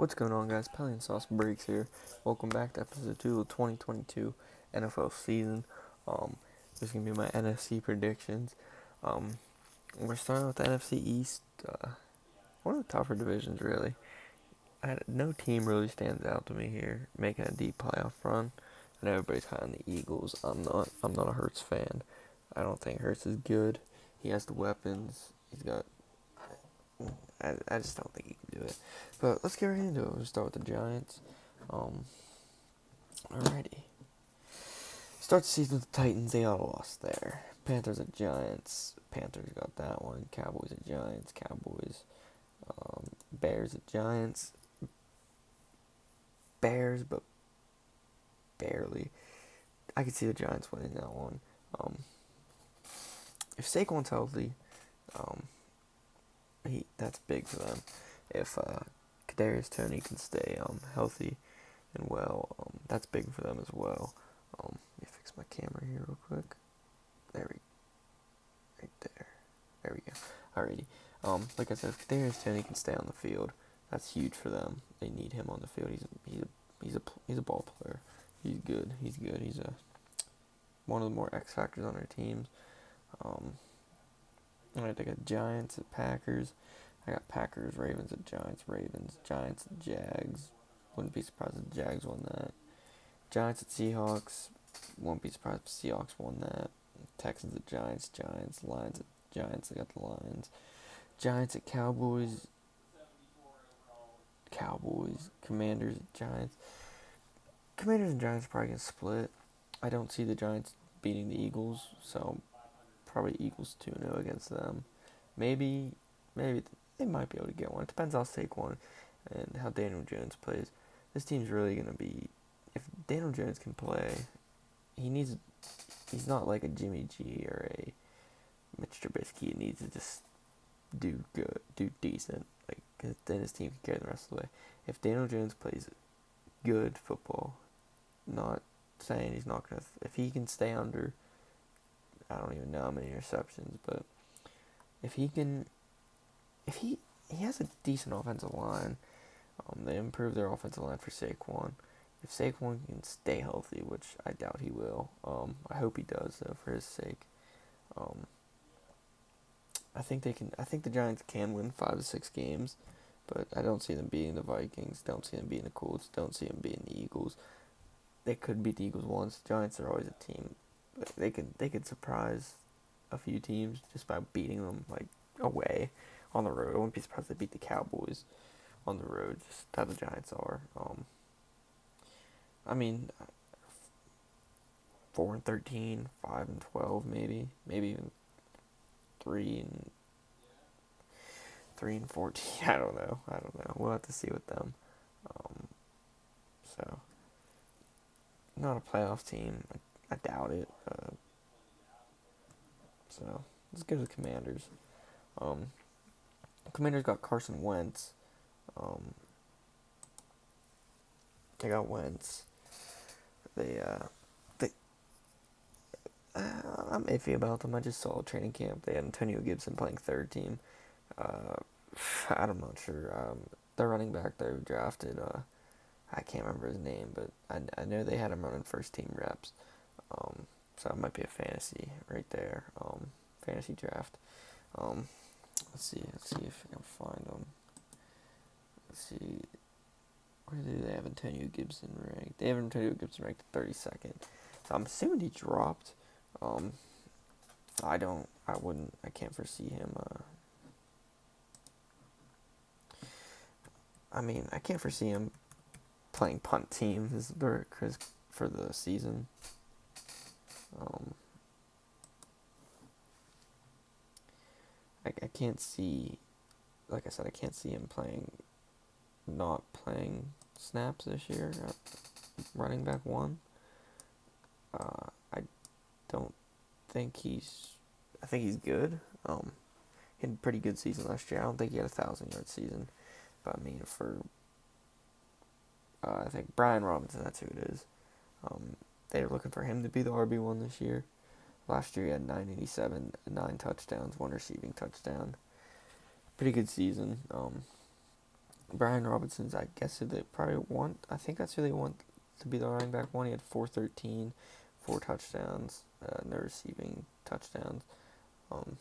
What's going on, guys? Pelly and Sauce Breaks here. Welcome back to episode 2 of 2022 NFL season. This is going to be my NFC predictions. Um, we're starting with the NFC East. One of the tougher divisions, really. No team really stands out to me here, making a deep playoff run. And everybody's high on the Eagles. I'm not. I'm not a Hurts fan. I don't think Hurts is good. He has the weapons. He's got. I just don't think he can do it. But let's get right into it. We'll start with the Giants. Alrighty. Start the season with the Titans. They all lost there. Panthers at Giants. Panthers got that one. Cowboys at Giants. Cowboys. Bears at Giants. Bears, but barely. I could see the Giants winning that one. If Saquon's healthy, um, that's big for them. If Kadarius Toney can stay healthy and well, that's big for them as well. Let me fix my camera here real quick. Right there. There we go. Alrighty. Like I said, if Kadarius Toney can stay on the field, that's huge for them. They need him on the field. He's a ball player. He's good. He's one of the more X factors on their teams. Alright, I got Giants at Packers. I got Packers, Ravens at Giants, Ravens, Giants at Jags. Wouldn't be surprised if the Jags won that. Giants at Seahawks. Won't be surprised if the Seahawks won that. Texans at Giants, Giants, Lions at Giants. I got the Lions. Giants at Cowboys. Cowboys. Commanders at Giants. Commanders and Giants are probably going to split. I don't see the Giants beating the Eagles, so probably Eagles 2-0 against them. Maybe they might be able to get one. It depends how Saquon and how Daniel Jones plays. This team's really going to be... If Daniel Jones can play, he's not like a Jimmy G or a Mitch Trubisky. He needs to just do good, do decent. Then his team can carry the rest of the way. If Daniel Jones plays good football, not saying he's not going to... If he can stay under... I don't even know how many interceptions, but if he has a decent offensive line. They improved their offensive line for Saquon. If Saquon can stay healthy, which I doubt he will, I hope he does though for his sake. I think the Giants can win 5 to 6 games, but I don't see them beating the Vikings. Don't see them beating the Colts. Don't see them beating the Eagles. They could beat the Eagles once. The Giants are always a team. They could surprise a few teams just by beating them away on the road. I wouldn't be surprised if they beat the Cowboys on the road, just how the Giants are. 4-13, 5-12, maybe even 3-14. I don't know. We'll have to see with them. So not a playoff team. I doubt it. So let's go to the Commanders. Commanders got Carson Wentz. They got Wentz. I'm iffy about them. I just saw training camp. They had Antonio Gibson playing third team. I'm not sure. The running back they drafted, I can't remember his name, but I know they had him running first team reps. So it might be a fantasy right there. Fantasy draft. Let's see if I can find them. Let's see. Where do they have Antonio Gibson ranked? They have Antonio Gibson ranked 32nd. So I'm assuming he dropped. I can't foresee him. I can't foresee him playing punt team for the season. I can't see, like I said, I can't see him not playing snaps this year at running back 1. I don't think I think he's good. He had a pretty good season last year. I don't think he had a 1,000-yard season, but I think Brian Robinson, that's who it is. They're looking for him to be the RB1 this year. Last year he had 987, 9 touchdowns, 1 receiving touchdown. Pretty good season. Brian Robinson's, I guess, who they probably want. I think that's who they want to be the running back one. He had 413, 4 touchdowns, no receiving touchdowns. Um,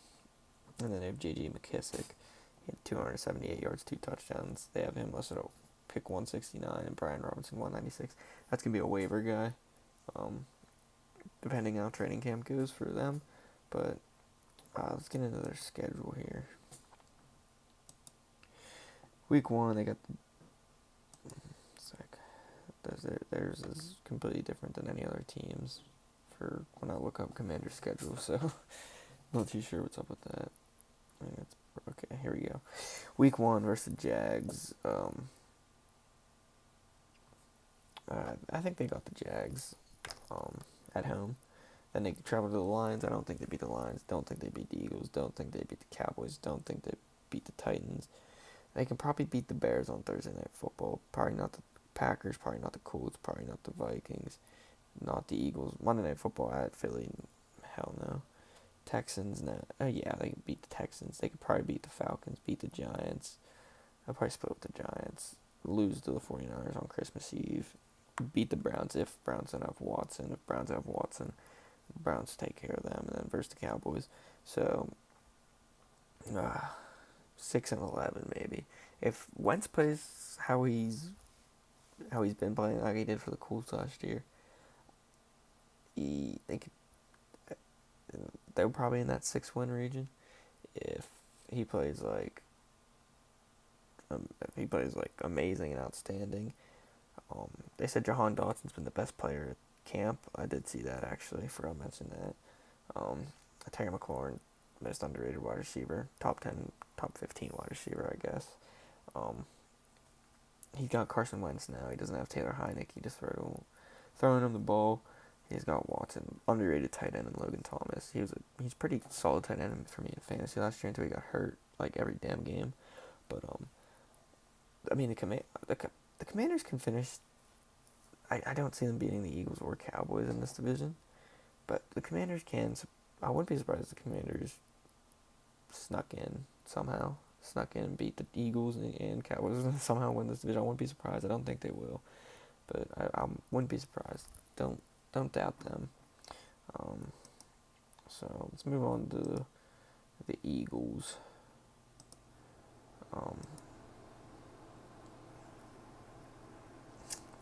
and then they have J.J. McKissick. He had 278 yards, 2 touchdowns. They have him listed at pick 169 and Brian Robinson 196. That's going to be a waiver guy, depending how training camp goes for them. But let's get into their schedule here. Week 1, they got theirs is completely different than any other teams for when I look up Commander's schedule, so not too sure what's up with that. Okay, here we go. Week 1 versus the Jags. I think they got the Jags at home. Then they travel to the Lions. I don't think they beat the Lions. Don't think they beat the Eagles. Don't think they beat the Cowboys. Don't think they beat the Titans. They can probably beat the Bears on Thursday Night Football. Probably not the Packers. Probably not the Colts. Probably not the Vikings. Not the Eagles. Monday Night Football at Philly. Hell no. Texans. No. Yeah, they can beat the Texans. They could probably beat the Falcons. Beat the Giants. I'll probably split with the Giants. Lose to the 49ers on Christmas Eve. Beat the Browns if Browns don't have Watson. If Browns have Watson, Browns take care of them. And then versus the Cowboys. So, 6-11 maybe. If Wentz plays how he's been playing, like he did for the Colts last year, they're probably in that 6-win region. If he plays like amazing and outstanding, they said Jahan Dotson's been the best player at camp. I did see that actually. Forgot to mention that. Terry McLaurin, most underrated wide receiver, top 10, top 15 wide receiver, I guess. He's got Carson Wentz now. He doesn't have Taylor Heinicke. He just throwing him the ball. He's got Watson, underrated tight end, and Logan Thomas. He's pretty solid tight end for me in fantasy last year until he got hurt like every damn game. But I mean the Commanders can finish. I don't see them beating the Eagles or Cowboys in this division, but the Commanders can. I wouldn't be surprised if the Commanders snuck in and beat the Eagles and Cowboys and somehow win this division. I wouldn't be surprised. I don't think they will, but I wouldn't be surprised. Don't doubt them. So let's move on to the Eagles.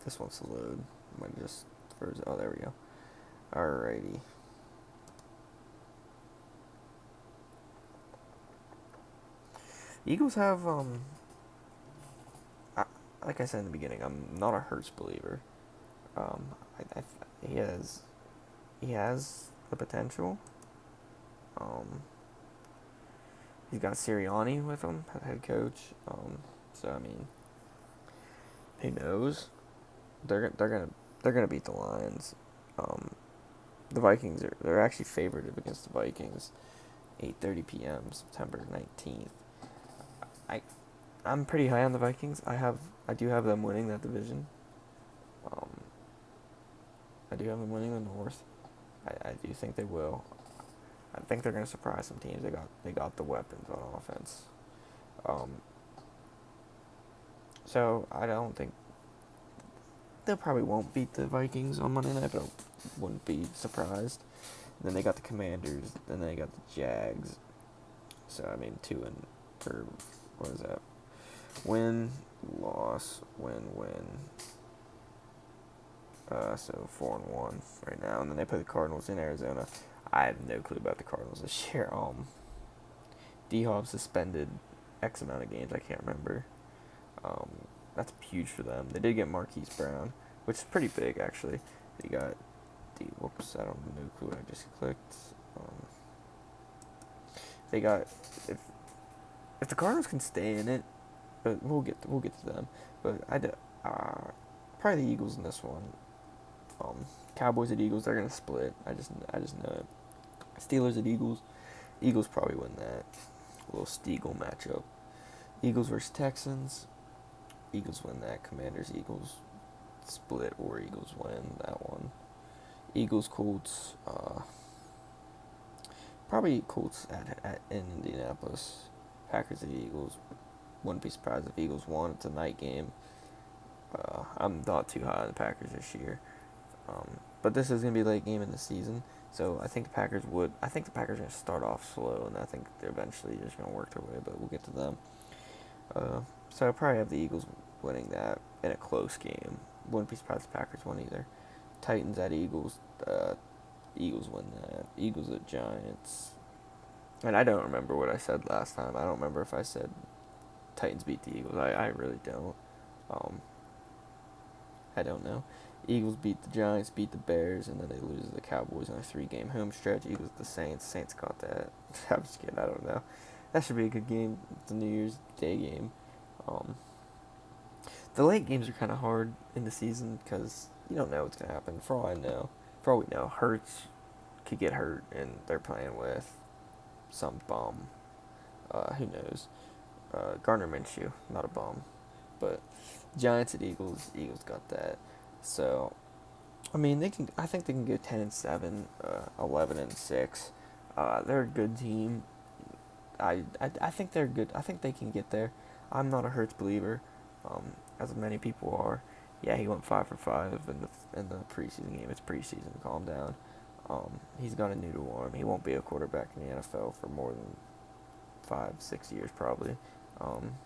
This wants to load. Might just froze. Oh, there we go. Alrighty. Eagles have like I said in the beginning, I'm not a Hurts believer. He has the potential. He's got Sirianni with him, head coach. So I mean, who knows? They're gonna beat the Lions. The Vikings they're actually favored against the Vikings. 8:30 p.m. September 19th. I'm pretty high on the Vikings. I do have them winning that division. I do have them winning the North. I do think they will. I think they're gonna surprise some teams. They got the weapons on offense. So I don't think they probably won't beat the Vikings on Monday night, but I wouldn't be surprised. And then they got the Commanders. Then they got the Jags. So I mean, what is that? Win, loss, win. So 4-1 right now, and then they play the Cardinals in Arizona. I have no clue about the Cardinals this year. D-Hop suspended X amount of games. I can't remember. That's huge for them. They did get Marquise Brown, which is pretty big actually. They got I don't know who I just clicked. They got if the Cardinals can stay in it, but we'll get to them. But probably the Eagles in this one. Cowboys at Eagles, they're gonna split. I just know it. Steelers at Eagles. Eagles probably win that. A little Steagle matchup. Eagles versus Texans. Eagles win that. Commanders Eagles split or Eagles win that one. Eagles Colts. Probably Colts in Indianapolis. Packers at Eagles. Wouldn't be surprised if Eagles won. It's a night game. I'm not too high on the Packers this year. But this is going to be a late game in the season. So I think the Packers would. I think the Packers are going to start off slow, and I think they're eventually just going to work their way. But we'll get to them. So I'll probably have the Eagles winning that in a close game. Wouldn't be surprised if the Packers won either. Titans at Eagles. Eagles win that. Eagles at Giants. And I don't remember what I said last time. I don't remember if I said Titans beat the Eagles. I really don't. Um, I don't know. Eagles beat the Giants, beat the Bears, and then they lose to the Cowboys on a 3-game home stretch. Eagles the Saints. Saints got that. I'm just kidding. I don't know. That should be a good game. It's a New Year's Day game. Um, the late games are kind of hard in the season because you don't know what's going to happen. For all we know, Hurts could get hurt, and they're playing with some bum. Who knows? Gardner Minshew, not a bum. But Giants at Eagles. Eagles got that. So, I mean, they can. I think they can go 10-7, 11-6. They're a good team. I think they're good. I think they can get there. I'm not a Hurts believer, as many people are. Yeah, he went 5 for 5 in the preseason game. It's preseason. Calm down. He's got a noodle arm. He won't be a quarterback in the NFL for more than 5-6 years probably. I'm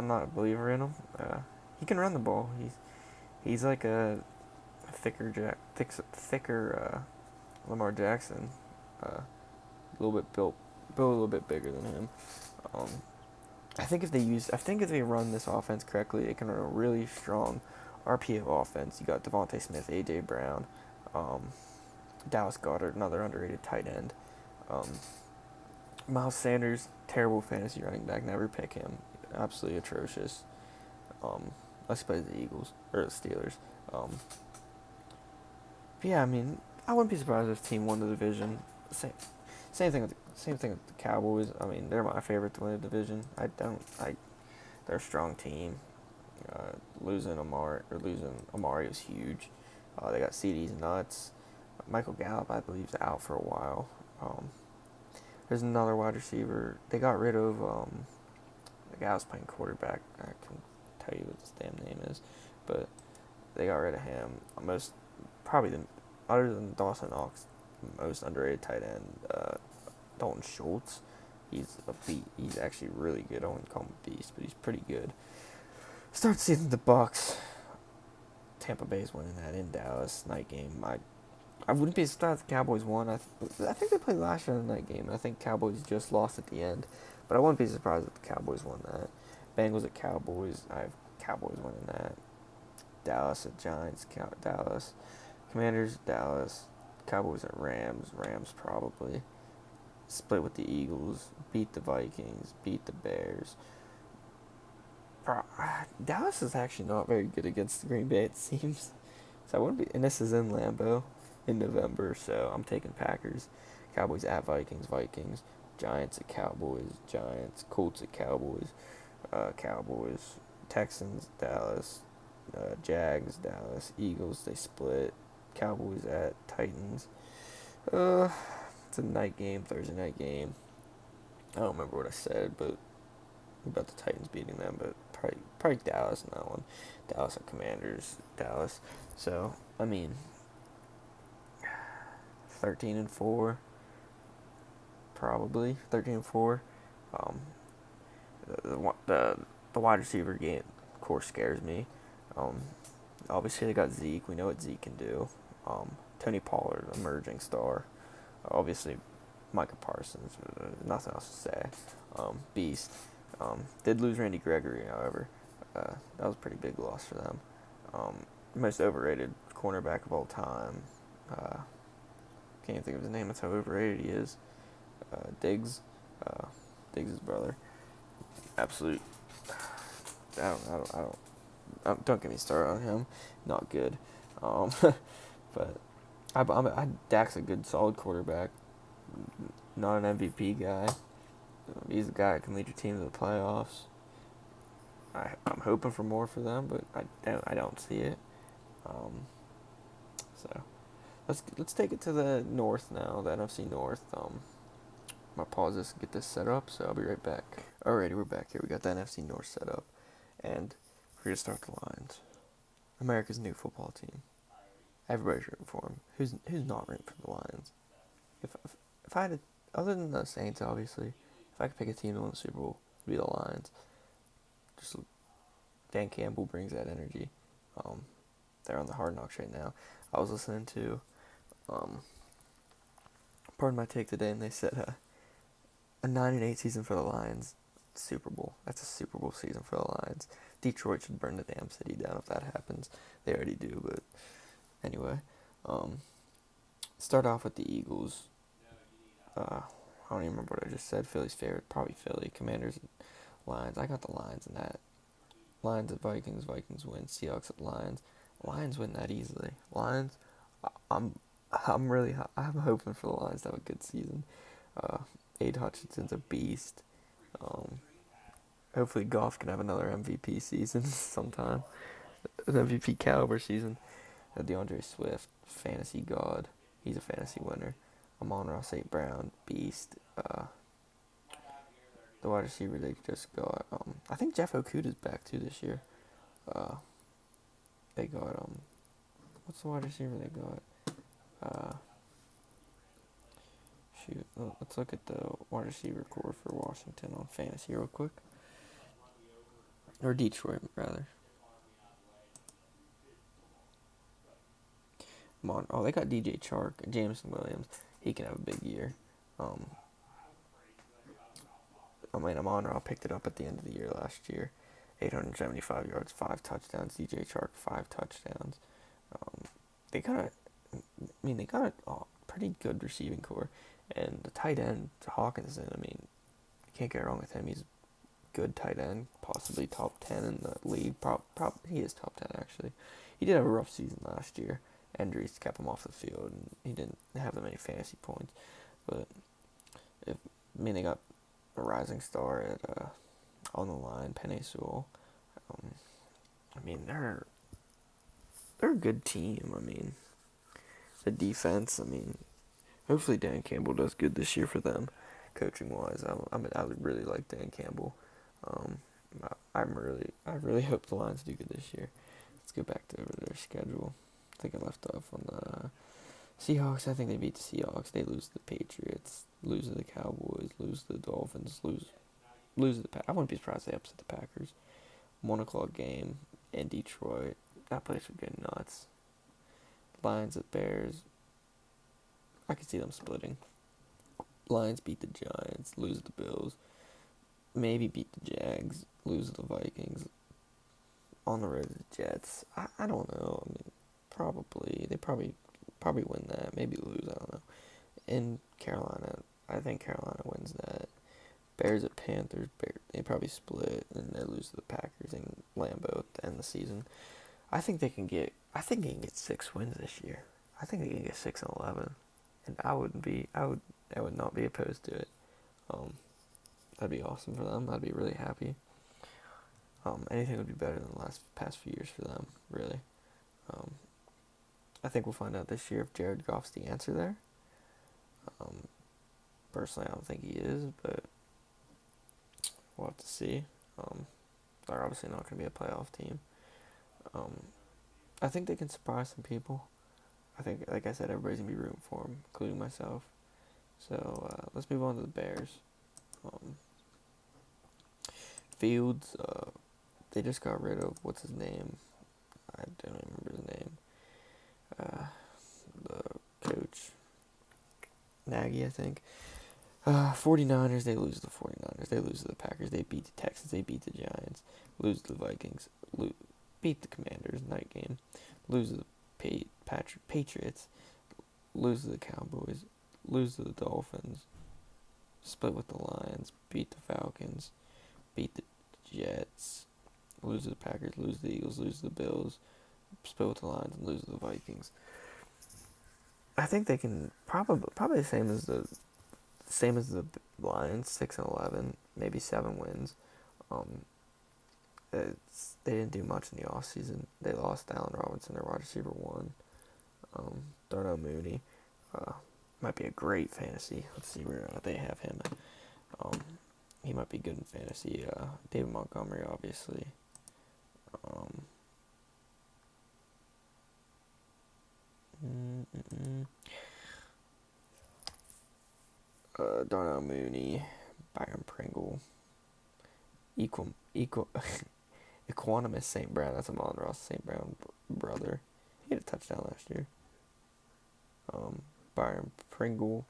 not a believer in him. He can run the ball. He's like a thicker Lamar Jackson. A little bit built a little bit bigger than him. Um, I think if they run this offense correctly, they can run a really strong RPO offense. You got Devontae Smith, AJ Brown, Dallas Goedert, another underrated tight end. Miles Sanders, terrible fantasy running back. Never pick him. Absolutely atrocious. Let's play the Eagles or the Steelers. Yeah, I mean, I wouldn't be surprised if team won the division. Same thing with the Cowboys. I mean, they're my favorite to win the division. They're a strong team. Losing Amari was huge. They got CD's nuts. Michael Gallup, I believe, is out for a while. There's another wide receiver. They got rid of the guy was playing quarterback. I can tell you what his damn name is, but they got rid of him. Other than Dawson Knox, most underrated tight end, Dalton Schultz. He's a beast. He's actually really good. I wouldn't call him a beast, but he's pretty good. Start seeing the Bucks. Tampa Bay's winning that in Dallas night game. I wouldn't be surprised if the Cowboys won. I think they played last year in the night game. I think Cowboys just lost at the end, but I wouldn't be surprised if the Cowboys won that. Bengals at Cowboys. I have Cowboys winning that. Dallas at Giants. Dallas. Commanders. Dallas. Cowboys at Rams. Rams probably. Split with the Eagles. Beat the Vikings. Beat the Bears. Dallas is actually not very good against the Green Bay, it seems. So I wouldn't be, and this is in Lambeau in November, so I'm taking Packers. Cowboys at Vikings. Vikings. Giants at Cowboys. Giants. Colts at Cowboys. Cowboys. Texans. Dallas. Jags. Dallas. Eagles. They split. Cowboys at Titans. It's a night game. Thursday night game. I don't remember what I said, but about the Titans beating them, but probably Dallas in that one. Dallas at Commanders. Dallas. So I mean, 13-4. Probably 13-4. The wide receiver game, of course, scares me. Obviously they got Zeke. We know what Zeke can do. Tony Pollard, emerging star. Obviously, Micah Parsons. Nothing else to say. Beast. Did lose Randy Gregory, however. That was a pretty big loss for them. Most overrated cornerback of all time. Can't even think of his name. That's how overrated he is. Diggs. Diggs' brother. Absolute. Don't get me started on him. Not good. But Dak's a good, solid quarterback. Not an MVP guy. He's a guy that can lead your team to the playoffs. I'm hoping for more for them, but I don't see it. So let's take it to the North now, the NFC North. I'm gonna pause this and get this set up, so I'll be right back. Alrighty, we're back here. We got the NFC North set up, and we're gonna start the lines. America's new football team. Everybody's rooting for them. Who's not rooting for the Lions? If I had to, other than the Saints, obviously, if I could pick a team to win the Super Bowl, it'd be the Lions. Just Dan Campbell brings that energy. They're on the Hard Knocks right now. I was listening to, pardon my take today, and they said a 9-8 season for the Lions, Super Bowl. That's a Super Bowl season for the Lions. Detroit should burn the damn city down if that happens. They already do, but anyway. Start off with the Eagles. I don't even remember what I just said. Philly's favorite, probably Philly. Commanders, Lions. I got the Lions in that. Lions at Vikings. Vikings win. Seahawks at Lions. Lions win that easily. Lions. I'm hoping for the Lions to have a good season. Aid Hutchinson's a beast. Hopefully Goff can have another MVP season sometime. An MVP caliber season. DeAndre Swift, fantasy god. He's a fantasy winner. Amon-Ra St. Brown, beast. The wide receiver they just got. I think Jeff Okudah's back too this year. They got what's the wide receiver they got? Let's look at the wide receiver core for Washington on fantasy real quick. Or Detroit, rather. They got DJ Chark, Jameson Williams. He can have a big year. Amon-Ra picked it up at the end of the year last year. 875 yards, 5 touchdowns. DJ Chark, 5 touchdowns. They got a pretty good receiving core. And the tight end, Hawkinson, you can't get wrong with him. He's a good tight end, possibly top 10 in the league. He is top 10, actually. He did have a rough season last year. Injuries kept him off the field, and he didn't have that many fantasy points. But, they got a rising star at on the line, Penei Sewell. They're a good team. The defense, hopefully Dan Campbell does good this year for them, coaching wise. I would really like Dan Campbell. I really hope the Lions do good this year. Let's go back to their schedule. I think I left off on the Seahawks. I think they beat the Seahawks. They lose to the Patriots, lose to the Cowboys, lose to the Dolphins, lose to the Packers. I wouldn't be surprised if they upset the Packers. 1:00 game in Detroit. That place would get nuts. Lions at Bears. I could see them splitting. Lions beat the Giants, lose to the Bills. Maybe beat the Jags, lose to the Vikings. On the road to the Jets. I don't know. They probably win that. Maybe lose. I don't know. In Carolina, I think Carolina wins that. Bears at Panthers. They probably split and they lose to the Packers in Lambeau at the end of the season. I think they can get 6 wins this year. I think they can get 6-11, and I would not be opposed to it. That'd be awesome for them. I'd be really happy. Anything would be better than the past few years for them, really. I think we'll find out this year if Jared Goff's the answer there. Personally, I don't think he is, but we'll have to see. They're obviously not going to be a playoff team. I think they can surprise some people. I think, like I said, everybody's going to be rooting for them, including myself. So, let's move on to the Bears. Fields, they just got rid of, what's his name? I don't even remember his name. The coach, Nagy, I think. 49ers, they lose to the 49ers. They lose to the Packers. They beat the Texans. They beat the Giants. Lose to the Vikings. Beat the Commanders, night game. Lose to the Patriots. Lose to the Cowboys. Lose to the Dolphins. Split with the Lions. Beat the Falcons. Beat the Jets. Lose to the Packers. Lose to the Eagles. Lose to the Bills. Split with the Lions and lose to the Vikings. I think they can probably the same as the Lions, 6-11, maybe 7 wins. They didn't do much in the offseason. They lost Allen Robinson, their wide receiver 1. Darnell Mooney. might be a great fantasy. Let's see where they have him. Um, he might be good in fantasy. David Montgomery, obviously. Um, mm, mm, mm. Darnell Mooney, Byron Pringle, equal, Equanimous St. Brown. That's Amon Ross St. Brown brother. He had a touchdown last year. Byron Pringle.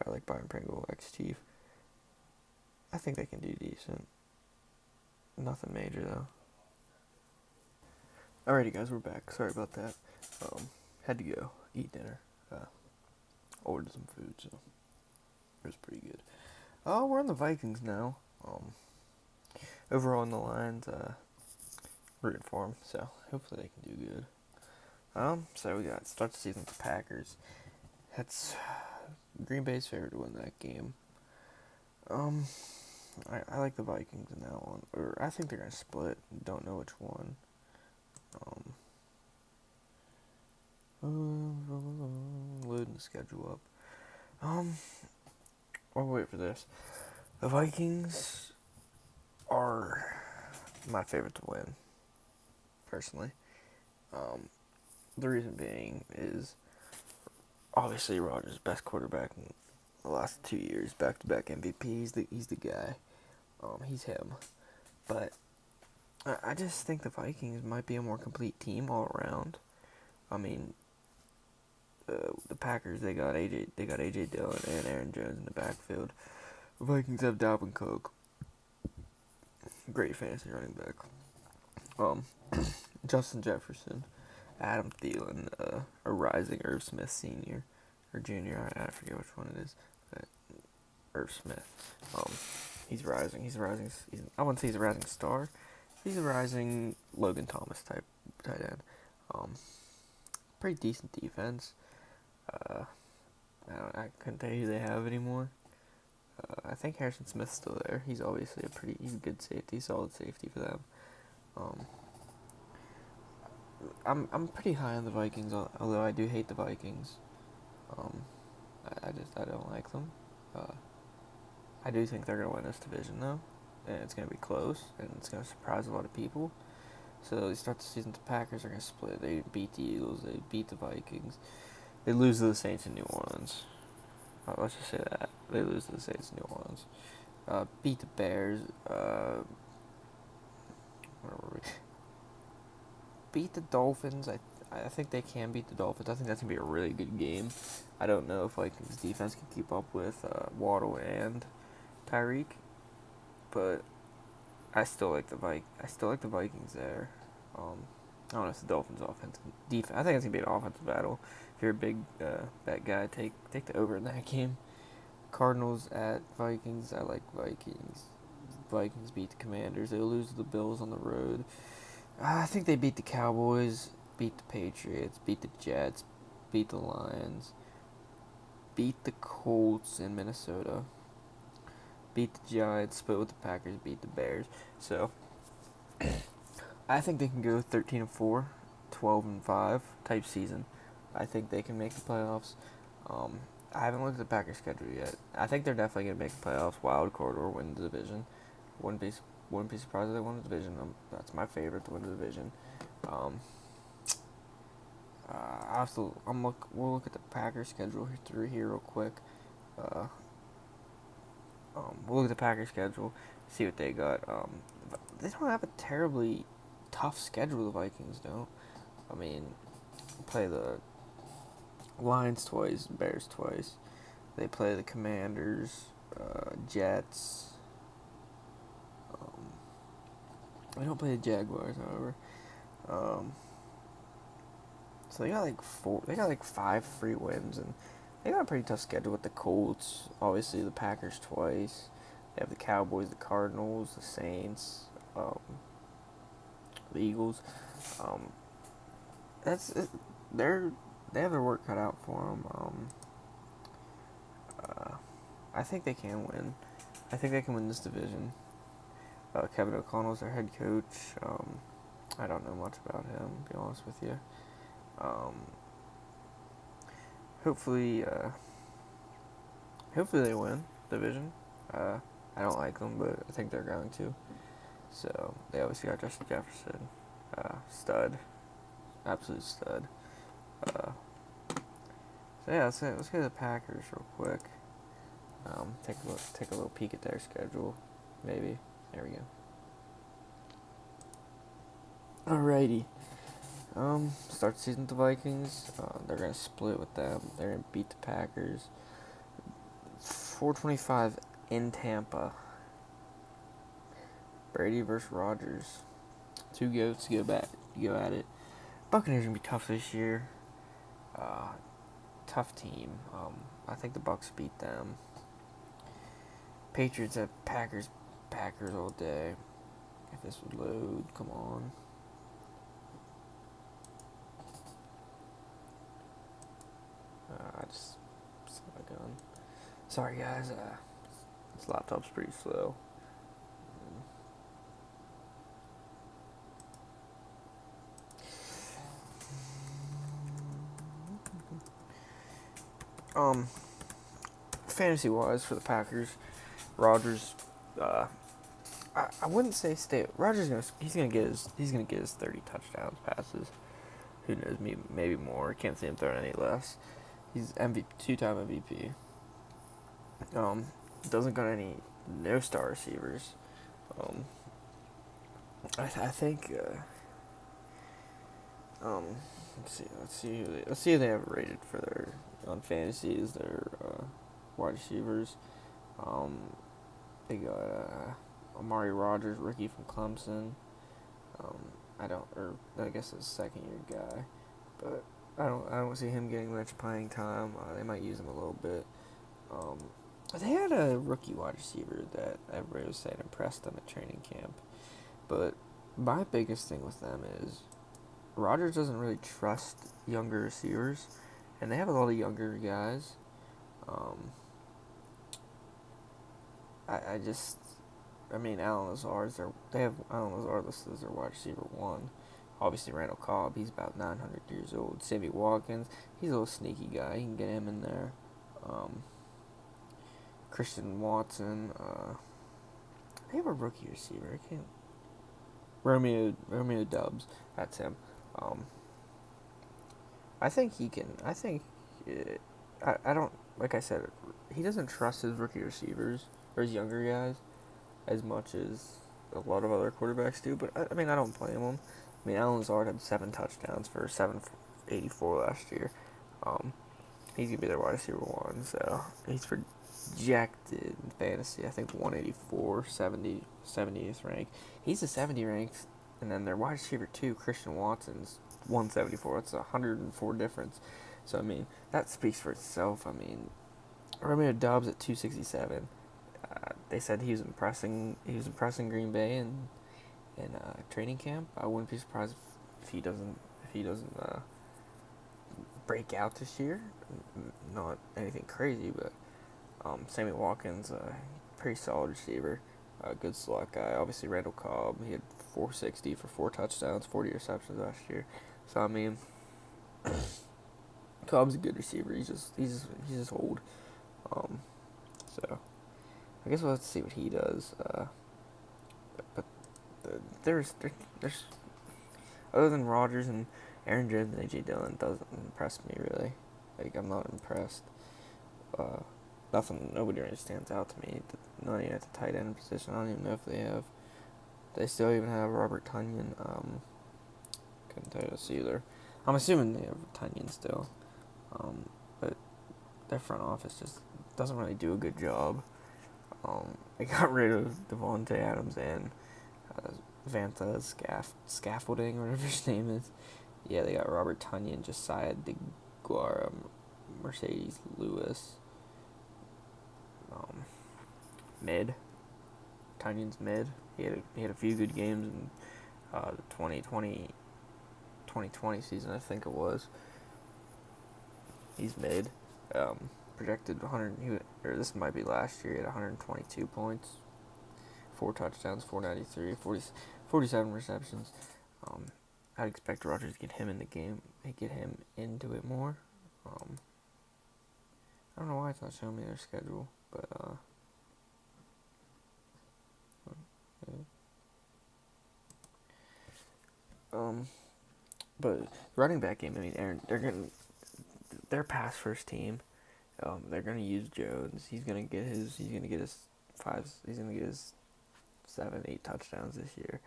I like Byron Pringle, ex-Chief. I think they can do decent. Nothing major though. Alrighty, guys, we're back. Sorry about that. Had to go eat dinner. Ordered some food, so it was pretty good. Oh, we're on the Vikings now. Overall in the Lions, rooting for them, so hopefully they can do good. So we got start the season with the Packers. That's Green Bay's favorite to win that game. I like the Vikings in that one, or I think they're gonna split. Don't know which one. Loading the schedule up. I'll wait for this. The Vikings are my favorite to win, personally. The reason being is obviously Rodgers' best quarterback in the last 2 years, back-to-back MVP. He's the guy. He's him. But I just think the Vikings might be a more complete team all around. I mean, the Packers they got AJ Dillon and Aaron Jones in the backfield. The Vikings have Dalvin Cook, great fantasy running back. Justin Jefferson, Adam Thielen, a rising Irv Smith Sr. or Jr. I forget which one it is, but Irv Smith. He's rising. I wouldn't say he's a rising star. He's a rising Logan Thomas type tight end. Pretty decent defense. I couldn't tell you who they have anymore. I think Harrison Smith's still there. He's obviously he's a good safety, solid safety for them. I'm pretty high on the Vikings, although I do hate the Vikings. I don't like them. I do think they're gonna win this division though, and it's gonna be close, and it's gonna surprise a lot of people. So they start the season. The Packers are gonna split. They beat the Eagles. They beat the Vikings. They lose to the Saints in New Orleans. Let's just say that they lose to the Saints in New Orleans. Beat the Bears. Where were we? Beat the Dolphins. I think they can beat the Dolphins. I think that's gonna be a really good game. I don't know if Vikings defense can keep up with Waddle and Tyreek, but I still like the Vikings there. I don't know if the Dolphins' defense. I think it's gonna be an offensive battle. If you're a big bet guy, take the over in that game. Cardinals at Vikings. I like Vikings. Vikings beat the Commanders. They lose to the Bills on the road. I think they beat the Cowboys, beat the Patriots, beat the Jets, beat the Lions, beat the Colts in Minnesota, beat the Giants, split with the Packers, beat the Bears. So I think they can go 13-4, 12-5 type season. I think they can make the playoffs. I haven't looked at the Packers schedule yet. I think they're definitely gonna make the playoffs. Wild card or win the division. Wouldn't be surprised if they won the division. That's my favorite to win the division. We'll look at the Packers schedule through here real quick. We'll look at the Packers schedule, see what they got. They don't have a terribly tough schedule. The Vikings don't. I mean, play the Lions twice, Bears twice. They play the Commanders, Jets. They don't play the Jaguars, however. So they got like 5 free wins, and they got a pretty tough schedule with the Colts. Obviously, the Packers twice. They have the Cowboys, the Cardinals, the Saints, the Eagles. That's it. They have their work cut out for them. I think they can win. I think they can win this division. Kevin O'Connell's their head coach. I don't know much about him, to be honest with you. hopefully, hopefully they win division. I don't like them, but I think they're going to. So they obviously got Justin Jefferson, stud, absolute stud. So yeah, let's go to the Packers real quick. Take a little peek at their schedule, maybe. There we go. Alrighty. Start the season with the Vikings. They're gonna split with them. They're gonna beat the Packers. 4:25 in Tampa. Brady versus Rodgers. Two goats go at it. Buccaneers gonna be tough this year. Tough team. I think the Bucs beat them. Patriots at Packers. Packers all day. If this would load, come on. I just saw my gun. Sorry guys. This laptop's pretty slow. Fantasy wise for the Packers, Rodgers. I wouldn't say stay. Rodgers he's gonna get his 30 touchdowns passes. Who knows? Maybe more. Can't see him throwing any less. He's MVP, 2-time MVP. Doesn't got any no star receivers. I think. Let's see who they have rated for their on fantasy as their wide receivers. They got Amari Rodgers, rookie from Clemson. I guess a second year guy, but I don't see him getting much playing time. They might use him a little bit. They had a rookie wide receiver that everybody was saying impressed them at training camp, but my biggest thing with them is Rodgers doesn't really trust younger receivers, and they have a lot of younger guys. Alan Lazard's they have Alan Lazard listed as their wide receiver 1. Obviously, Randall Cobb, he's about 900 years old. Sammy Watkins, he's a little sneaky guy. You can get him in there. Christian Watson, they have a rookie receiver. I can't. Romeo Dubs, that's him. I think he can. I don't, like I said, he doesn't trust his rookie receivers or his younger guys as much as a lot of other quarterbacks do. But I don't blame him. Alan Lazard had 7 touchdowns for 784 last year. He's gonna be their wide receiver 1, so he's projected in fantasy. I think 184, 70th rank. He's a 70 ranked, and then their wide receiver 2, Christian Watson's 174. That's 104 difference. So that speaks for itself. Romeo Doubs at 267. They said he was impressing Green Bay in training camp. I wouldn't be surprised if he doesn't break out this year. Not anything crazy, but Sammy Watkins, pretty solid receiver, good slot guy. Obviously Randall Cobb, he had 460 for 4 touchdowns, 40 receptions last year. So Cobb's a good receiver. He's just old. So I guess we'll have to see what he does. But there's other than Rodgers and Aaron Jones and AJ Dillon doesn't impress me really. I'm not impressed. Nobody really stands out to me. Not even at the tight end position. I don't even know if they have. They still even have Robert Tonyan. Couldn't tell you this either. I'm assuming they have Tonyan still. But their front office just doesn't really do a good job. They got rid of Devontae Adams and Vanta Scaffolding, or whatever his name is. Yeah, they got Robert Tonyan, Josiah DeGuara, Mercedes Lewis. Mid. Tanyan's mid. He had a few good games in the 2020 season, I think it was. He's mid. Projected 100. This might be last year. He had 122 points, 4 touchdowns, 493, 47 receptions. I'd expect Rodgers to get him in the game, get him into it more. I don't know why it's not showing me their schedule, but um, but running back game. I mean, they're pass first team. They're gonna use Jones. He's gonna get his 7, 8 touchdowns this year.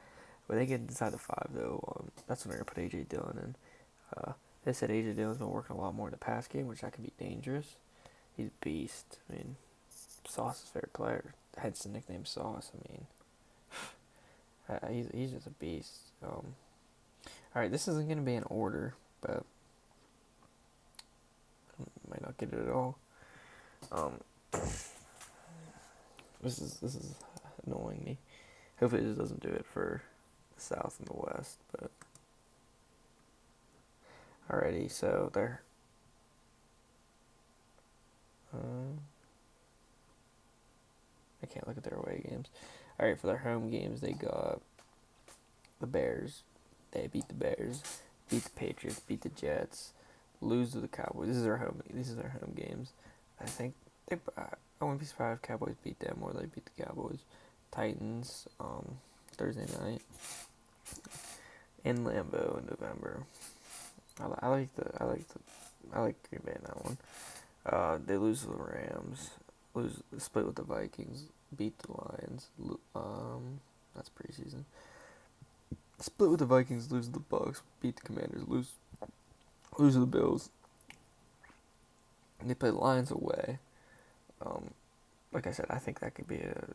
When they get inside the 5, though, that's when they're gonna put AJ Dillon in. They said AJ Dillon's been working a lot more in the pass game, which that could be dangerous. He's a beast. I mean, Sauce's favorite player, hence the nickname Sauce. I mean, he's just a beast. All right, this isn't gonna be in order, but I might not get it at all. This is annoying me. Hopefully, it just doesn't do it for the South and the West. But alrighty, so they're. I can't look at their away games. Alright, for their home games, they got the Bears. They beat the Bears, beat the Patriots, beat the Jets, lose to the Cowboys. These are their home games. I think I wouldn't be surprised if Cowboys beat them or they beat the Cowboys. Titans, Thursday night in Lambeau in November. I like Green Bay in that one. They lose to the Rams, split with the Vikings, beat the Lions. That's preseason. Split with the Vikings, lose to the Bucks, beat the Commanders, lose to the Bills. They play the Lions away. Like I said, I think that could be a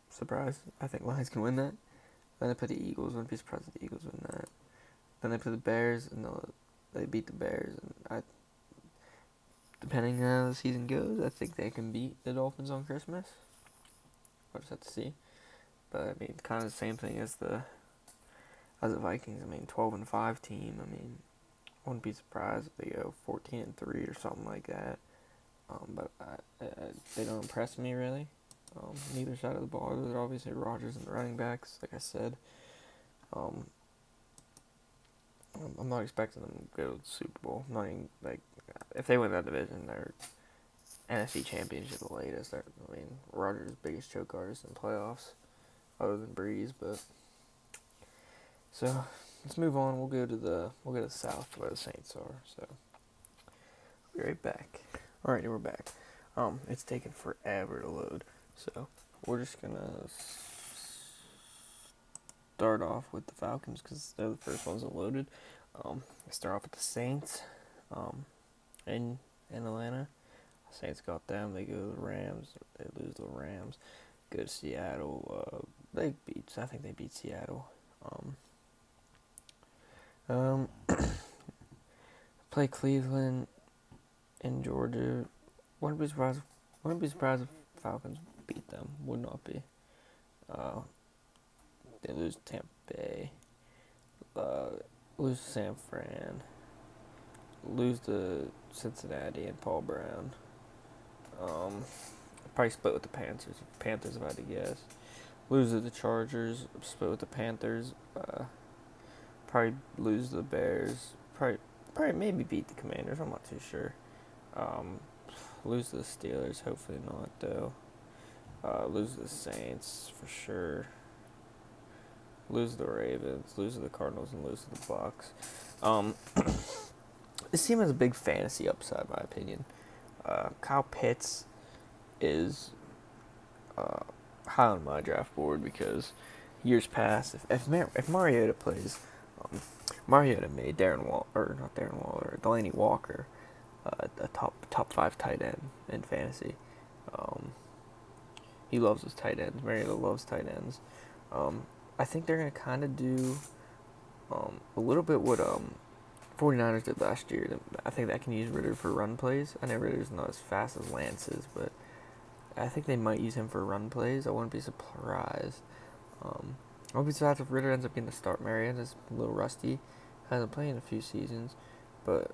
surprise. I think Lions can win that. Then they play the Eagles. Wouldn't be surprised if the Eagles win that. Then they play the Bears, and they beat the Bears. And depending on how the season goes, I think they can beat the Dolphins on Christmas. We'll just have to see. But I mean, kind of the same thing as the Vikings. I mean, 12-5 team. I mean, wouldn't be surprised if they go 14-3 or something like that. But they don't impress me really. Neither side of the ball. They're obviously Rodgers and the running backs, like I said. I'm not expecting them to go to the Super Bowl. I'm not even, if they win that division, they're NFC Championship the latest. Rodgers' biggest choke artist in playoffs, other than Breeze. But so let's move on. We'll go to the South where the Saints are. So be right back. Alrighty, we're back. It's taken forever to load, so we're just gonna start off with the Falcons because they're the first ones that loaded. Start off with the Saints, in Atlanta. Saints got them. They go to the Rams. They lose to the Rams. Go to Seattle. I think they beat Seattle. Play Cleveland and Georgia. Wouldn't be surprised if Falcons beat them. Would not be. They lose to Tampa Bay. Lose to San Fran. Lose to Cincinnati and Paul Brown. Probably split with the Panthers. Panthers, if I had to guess. Lose to the Chargers. Split with the Panthers. Probably lose to the Bears. Probably maybe beat the Commanders. I'm not too sure. Lose to the Steelers. Hopefully not though. Lose to the Saints for sure. Lose to the Ravens. Lose to the Cardinals and lose to the Bucks. This team has a big fantasy upside, in my opinion. Kyle Pitts is high on my draft board because years past, if Mariota plays, Mariota made Delaney Walker a top 5 tight end in fantasy. He loves his tight ends. Mariota loves tight ends. I think they're going to kind of do a little bit what 49ers did last year. I think that can use Ritter for run plays. I know Ritter's not as fast as Lance is, but I think they might use him for run plays. I wouldn't be surprised. I wouldn't be surprised if Ritter ends up getting the start. Mariota's a little rusty. Hasn't played in a few seasons. But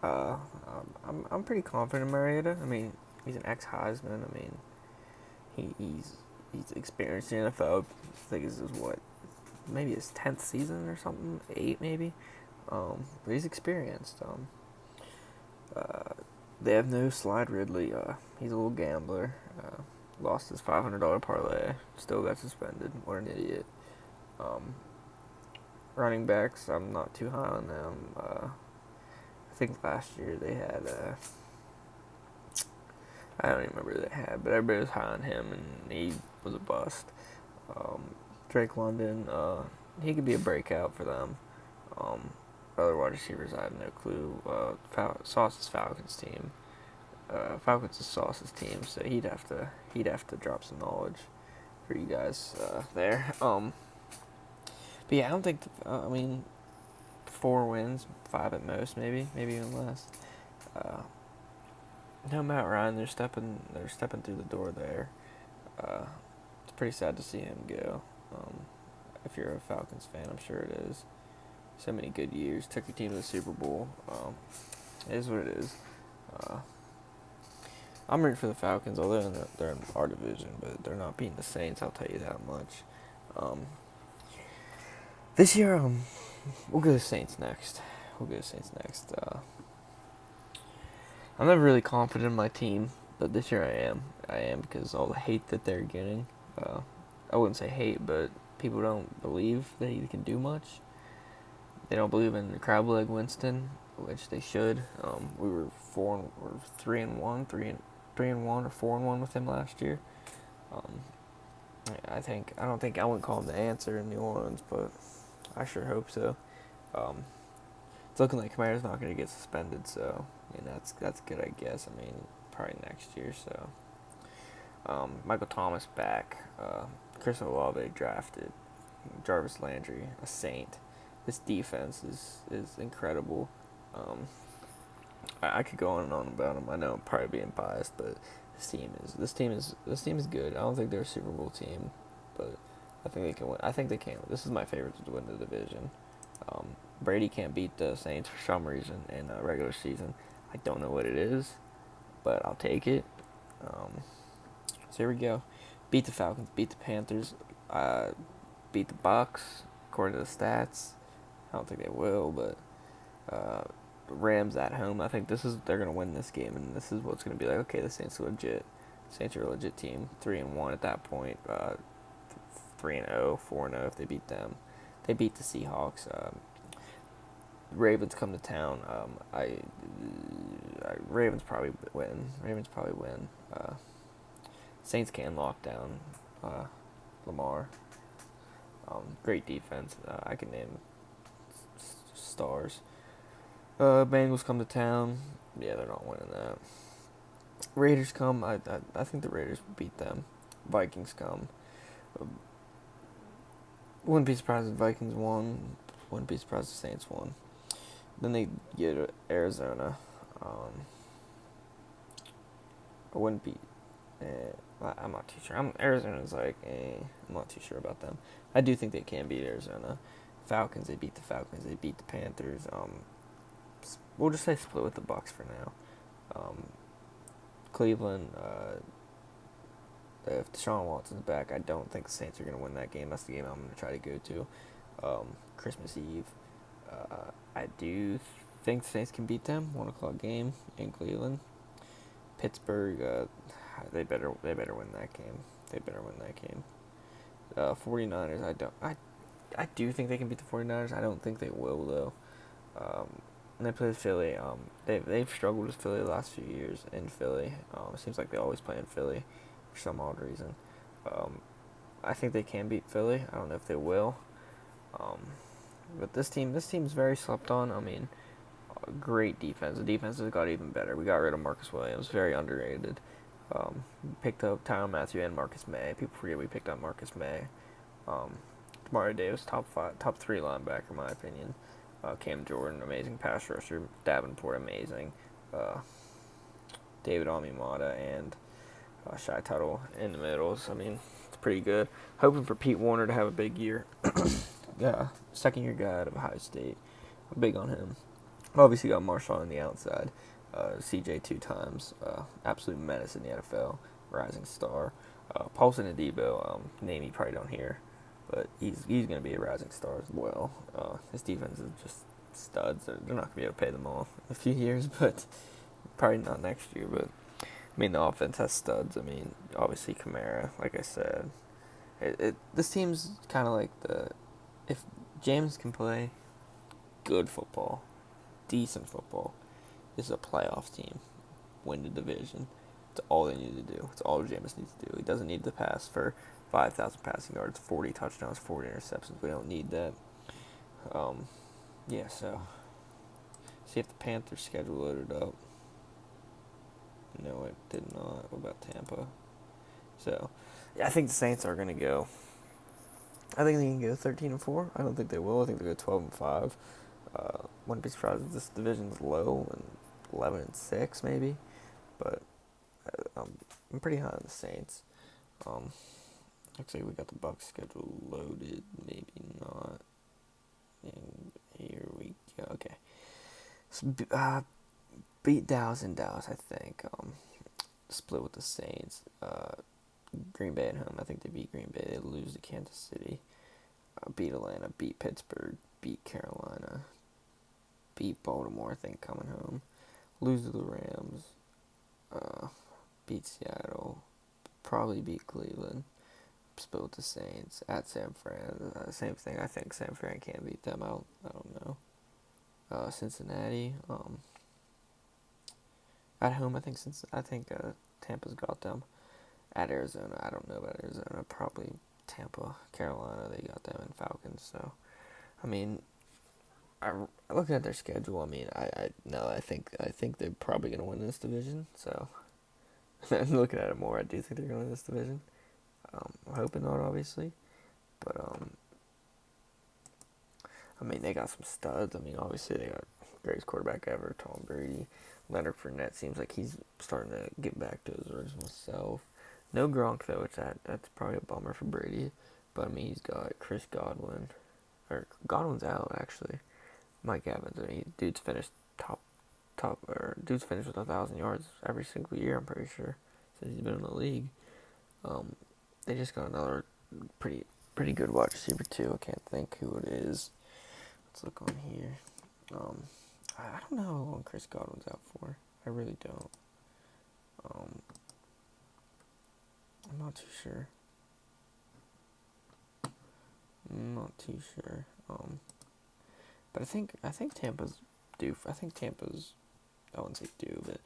I'm pretty confident in Mariota. I mean, he's an ex-Heisman. I mean, he's experienced in the NFL. I think this is maybe his 10th season or something, 8 maybe. But he's experienced. They have no Slide Ridley. He's a little gambler. Lost his $500 parlay. Still got suspended. What an idiot. Um, Running backs, I'm not too high on them. I think last year they had. I don't even remember who they had, but everybody was high on him, and he was a bust. Drake London, he could be a breakout for them. Other wide receivers, I have no clue. Sauce's Falcons team. Falcons is Sauce's team, so he'd have to drop some knowledge for you guys there. But yeah, I don't think. I mean, 4 wins, 5 at most, maybe even less. No Matt Ryan, they're stepping through the door there. It's pretty sad to see him go. If you're a Falcons fan, I'm sure it is. So many good years, took your team to the Super Bowl. It is what it is. I'm rooting for the Falcons, although they're in our division, but they're not beating the Saints. I'll tell you that much. This year, we'll go to the Saints next. I'm never really confident in my team, but this year I am because all the hate that they're getting. I wouldn't say hate, but people don't believe that he can do much. They don't believe in crab leg Winston, which they should. We were 3-1, 3-1 or 4-1 with him last year. I wouldn't call him the answer in New Orleans, but I sure hope so. It's looking like Kamara's not going to get suspended, so that's good, I guess. I mean, probably next year. So Michael Thomas back. Chris Olave drafted. Jarvis Landry, a Saint. This defense is incredible. I could go on and on about them. I know I'm probably being biased, but this team is good. I don't think they're a Super Bowl team, but I think they can win. I think they can. This is my favorite to win the division. Brady can't beat the Saints for some reason in a regular season. I don't know what it is, but I'll take it. So here we go. Beat the Falcons, beat the Panthers, beat the Bucks, according to the stats. I don't think they will, but Rams at home. I think they're gonna win this game, and this is what's gonna be like. Okay, the Saints are legit. Saints are a legit team. 3-1 at that point. 3-0, 4-0 if they beat them. They beat the Seahawks. Ravens come to town. Ravens probably win. Saints can lock down Lamar. Great defense. I can name stars. Bengals come to town. Yeah, they're not winning that. Raiders come. I think the Raiders beat them. Vikings come. Wouldn't be surprised if Vikings won. Wouldn't be surprised if Saints won. Then they get Arizona. I wouldn't be. I'm not too sure. Arizona's like, I'm not too sure about them. I do think they can beat Arizona. Falcons, they beat the Falcons. They beat the Panthers. We'll just say split with the Bucks for now. Cleveland, if Deshaun Watson's back, I don't think the Saints are going to win that game. That's the game I'm going to try to go to. Christmas Eve. I do think the Saints can beat them. 1 o'clock game in Cleveland. Pittsburgh, they better win that game. 49ers, I do think they can beat the 49ers. I don't think they will, though. And they play Philly. They've struggled with Philly the last few years in Philly. It seems like they always play in Philly for some odd reason. I think they can beat Philly. I don't know if they will. But this team's very slept on. I mean, great defense. The defense has got even better. We got rid of Marcus Williams, very underrated. Picked up Tyrann Mathieu and Marcus May. People forget we picked up Marcus May. Demario Davis, top 3 linebacker, in my opinion. Cam Jordan, amazing pass rusher. Davenport, amazing. David Amimata and Shy Tuttle in the middle. So, I mean, it's pretty good. Hoping for Pete Warner to have a big year. Yeah, second-year guy out of Ohio State. I'm big on him. Obviously got Marshawn on the outside. CJ 2 times. Absolute menace in the NFL. Rising star. Paulson Adebo, name you probably don't hear. But he's going to be a rising star as well. His defense is just studs. They're not going to be able to pay them all in a few years, but Probably not next year, but I mean the offense has studs. I mean, obviously Kamara, like I said. This team's kind of like if James can play good football, decent football, this is a playoff team. Win the division. It's all they need to do. It's all Jameis needs to do. He doesn't need to pass for 5,000 passing yards, 40 touchdowns, 40 interceptions. We don't need that. Yeah, so see if the Panthers schedule loaded up. No, it did not. What about Tampa? So, yeah, I think the Saints are going to go. I think they can go 13-4. I don't think they will. I think they'll go 12-5. Wouldn't be surprised if this division's low and 11-6 maybe. But I'm pretty high on the Saints. Looks like we got the Bucs schedule loaded. Maybe not. And here we go. Okay. So, beat Dallas in Dallas, I think. Split with the Saints. Green Bay at home. I think they beat Green Bay. They lose to Kansas City. Beat Atlanta. Beat Pittsburgh. Beat Carolina. Beat Baltimore, I think, coming home. Lose to the Rams. Beat Seattle. Probably beat Cleveland. Split with the Saints. At San Fran. Same thing. I think San Fran can't beat them out. I don't know. Cincinnati. At home, I think Tampa's got them. At Arizona, I don't know about Arizona. Probably Tampa, Carolina. They got them, and Falcons. So, I mean, looking at their schedule, I mean, I think they're probably gonna win this division. So, looking at it more, I do think they're gonna win this division. I'm hoping not, obviously, but I mean, they got some studs. I mean, obviously, they got greatest quarterback ever, Tom Brady. Leonard Fournette seems like he's starting to get back to his original self. No Gronk, though, which that's probably a bummer for Brady. But, I mean, he's got Chris Godwin. Or, Godwin's out, actually. Mike Evans. I mean, dude's finished dude's finished with 1,000 yards every single year, I'm pretty sure, since he's been in the league. They just got another pretty good wide receiver, too. I can't think who it is. Let's look on here. I don't know how long Chris Godwin's out for. I really don't. I'm not too sure. But I think Tampa's due. I wouldn't say due, but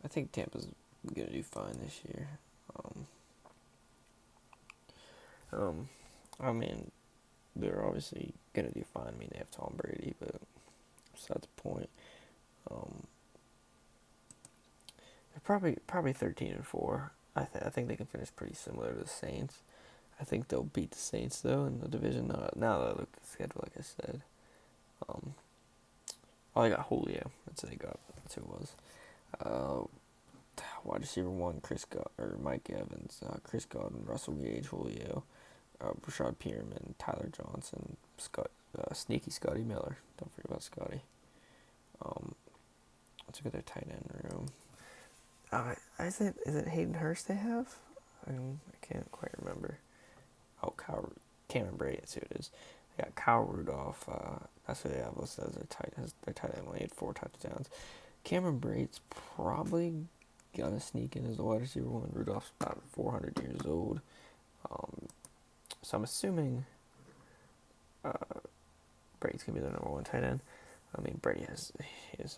I think Tampa's gonna do fine this year. I mean, they're obviously gonna do fine. I mean, they have Tom Brady, but besides the point. They're probably 13-4. I think they can finish pretty similar to the Saints. I think they'll beat the Saints though in the division. Now that I look at the schedule, like I said, they got Julio. That's what they got. That's who it was. Wide receiver 1, Mike Evans, Chris Godwin, Russell Gage, Julio, Rashad Perriman, Tyler Johnson, sneaky Scotty Miller. Don't forget about Scotty. Let's look at their tight end room. Is it Hayden Hurst they have? I can't quite remember. Oh, Cameron Brady, that's who it is. They got Kyle Rudolph. That's who they have listed as their tight end only had 4 touchdowns. Cameron Braid's probably gonna sneak in as the wide receiver 1. Rudolph's about 400 years old. So I'm assuming Brady's gonna be the number 1 tight end. I mean, Brady has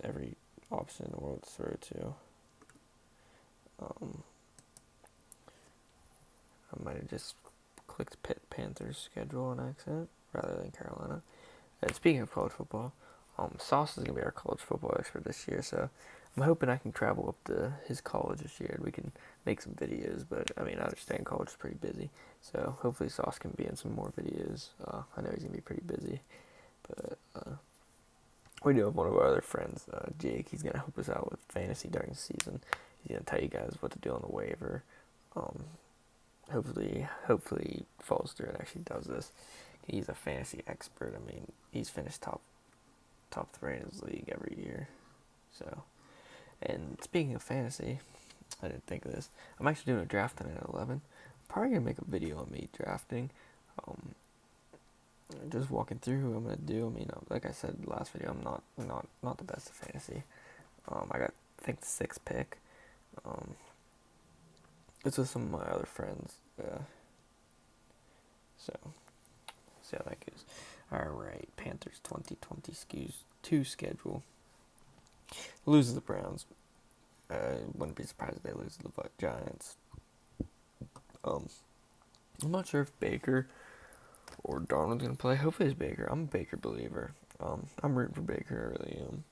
every option in the world to throw to. I might have just clicked Panthers schedule on accident rather than Carolina. And speaking of college football, Sauce is going to be our college football expert this year, so I'm hoping I can travel up to his college this year and we can make some videos. But, I mean, I understand college is pretty busy, so hopefully Sauce can be in some more videos. I know he's going to be pretty busy, but we do have one of our other friends, Jake. He's going to help us out with fantasy during the season. He's going to tell you guys what to do on the waiver. Hopefully he follows through and actually does this. He's a fantasy expert. I mean, he's finished top 3 in his league every year. So, and speaking of fantasy, I didn't think of this. I'm actually doing a draft tonight at 11. I'm probably gonna make a video on me drafting. Just walking through who I'm gonna do. I mean, like I said last video, I'm not the best at fantasy. I got I think the 6th pick. It's with some of my other friends. So, see how that goes. Alright, Panthers 2022 schedule. Loses the Browns. Wouldn't be surprised if they lose to the Giants. I'm not sure if Baker or Darnold's gonna play. Hopefully it's Baker. I'm a Baker believer. I'm rooting for Baker. I really am.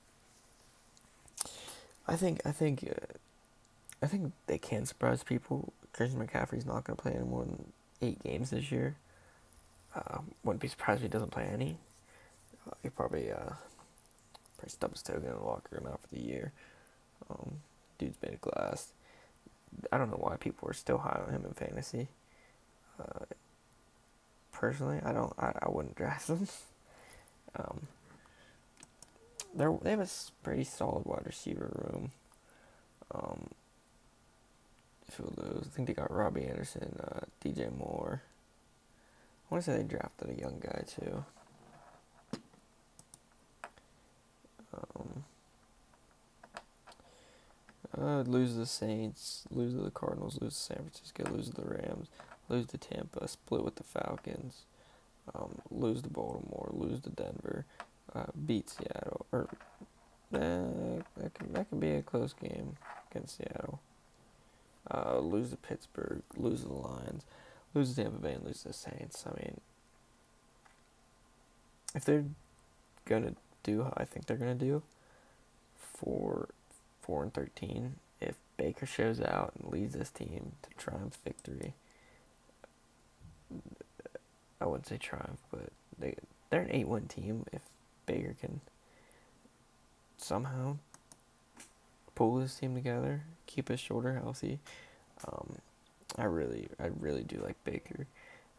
I think they can surprise people. Christian McCaffrey's not gonna play any more than 8 games this year. Wouldn't be surprised if he doesn't play any. He probably stub his toe in the locker room out for the year. Dude's made of glass. I don't know why people are still high on him in fantasy. Personally, I wouldn't draft him. They have a pretty solid wide receiver room. I think they got Robbie Anderson, DJ Moore. I want to say they drafted a young guy too. Lose to the Saints, lose to the Cardinals, lose to San Francisco, lose to the Rams, lose to Tampa, split with the Falcons, lose to Baltimore, lose to Denver, beat Seattle. That could be a close game against Seattle. Lose to Pittsburgh, lose to the Lions, lose to Tampa Bay, and lose to the Saints. I mean, if they're gonna do how I think they're gonna do, 4-13, if Baker shows out and leads this team to triumph victory, I wouldn't say triumph, but they're an 8-win team. If Baker can somehow pull his team together, keep his shoulder healthy, I really do like Baker.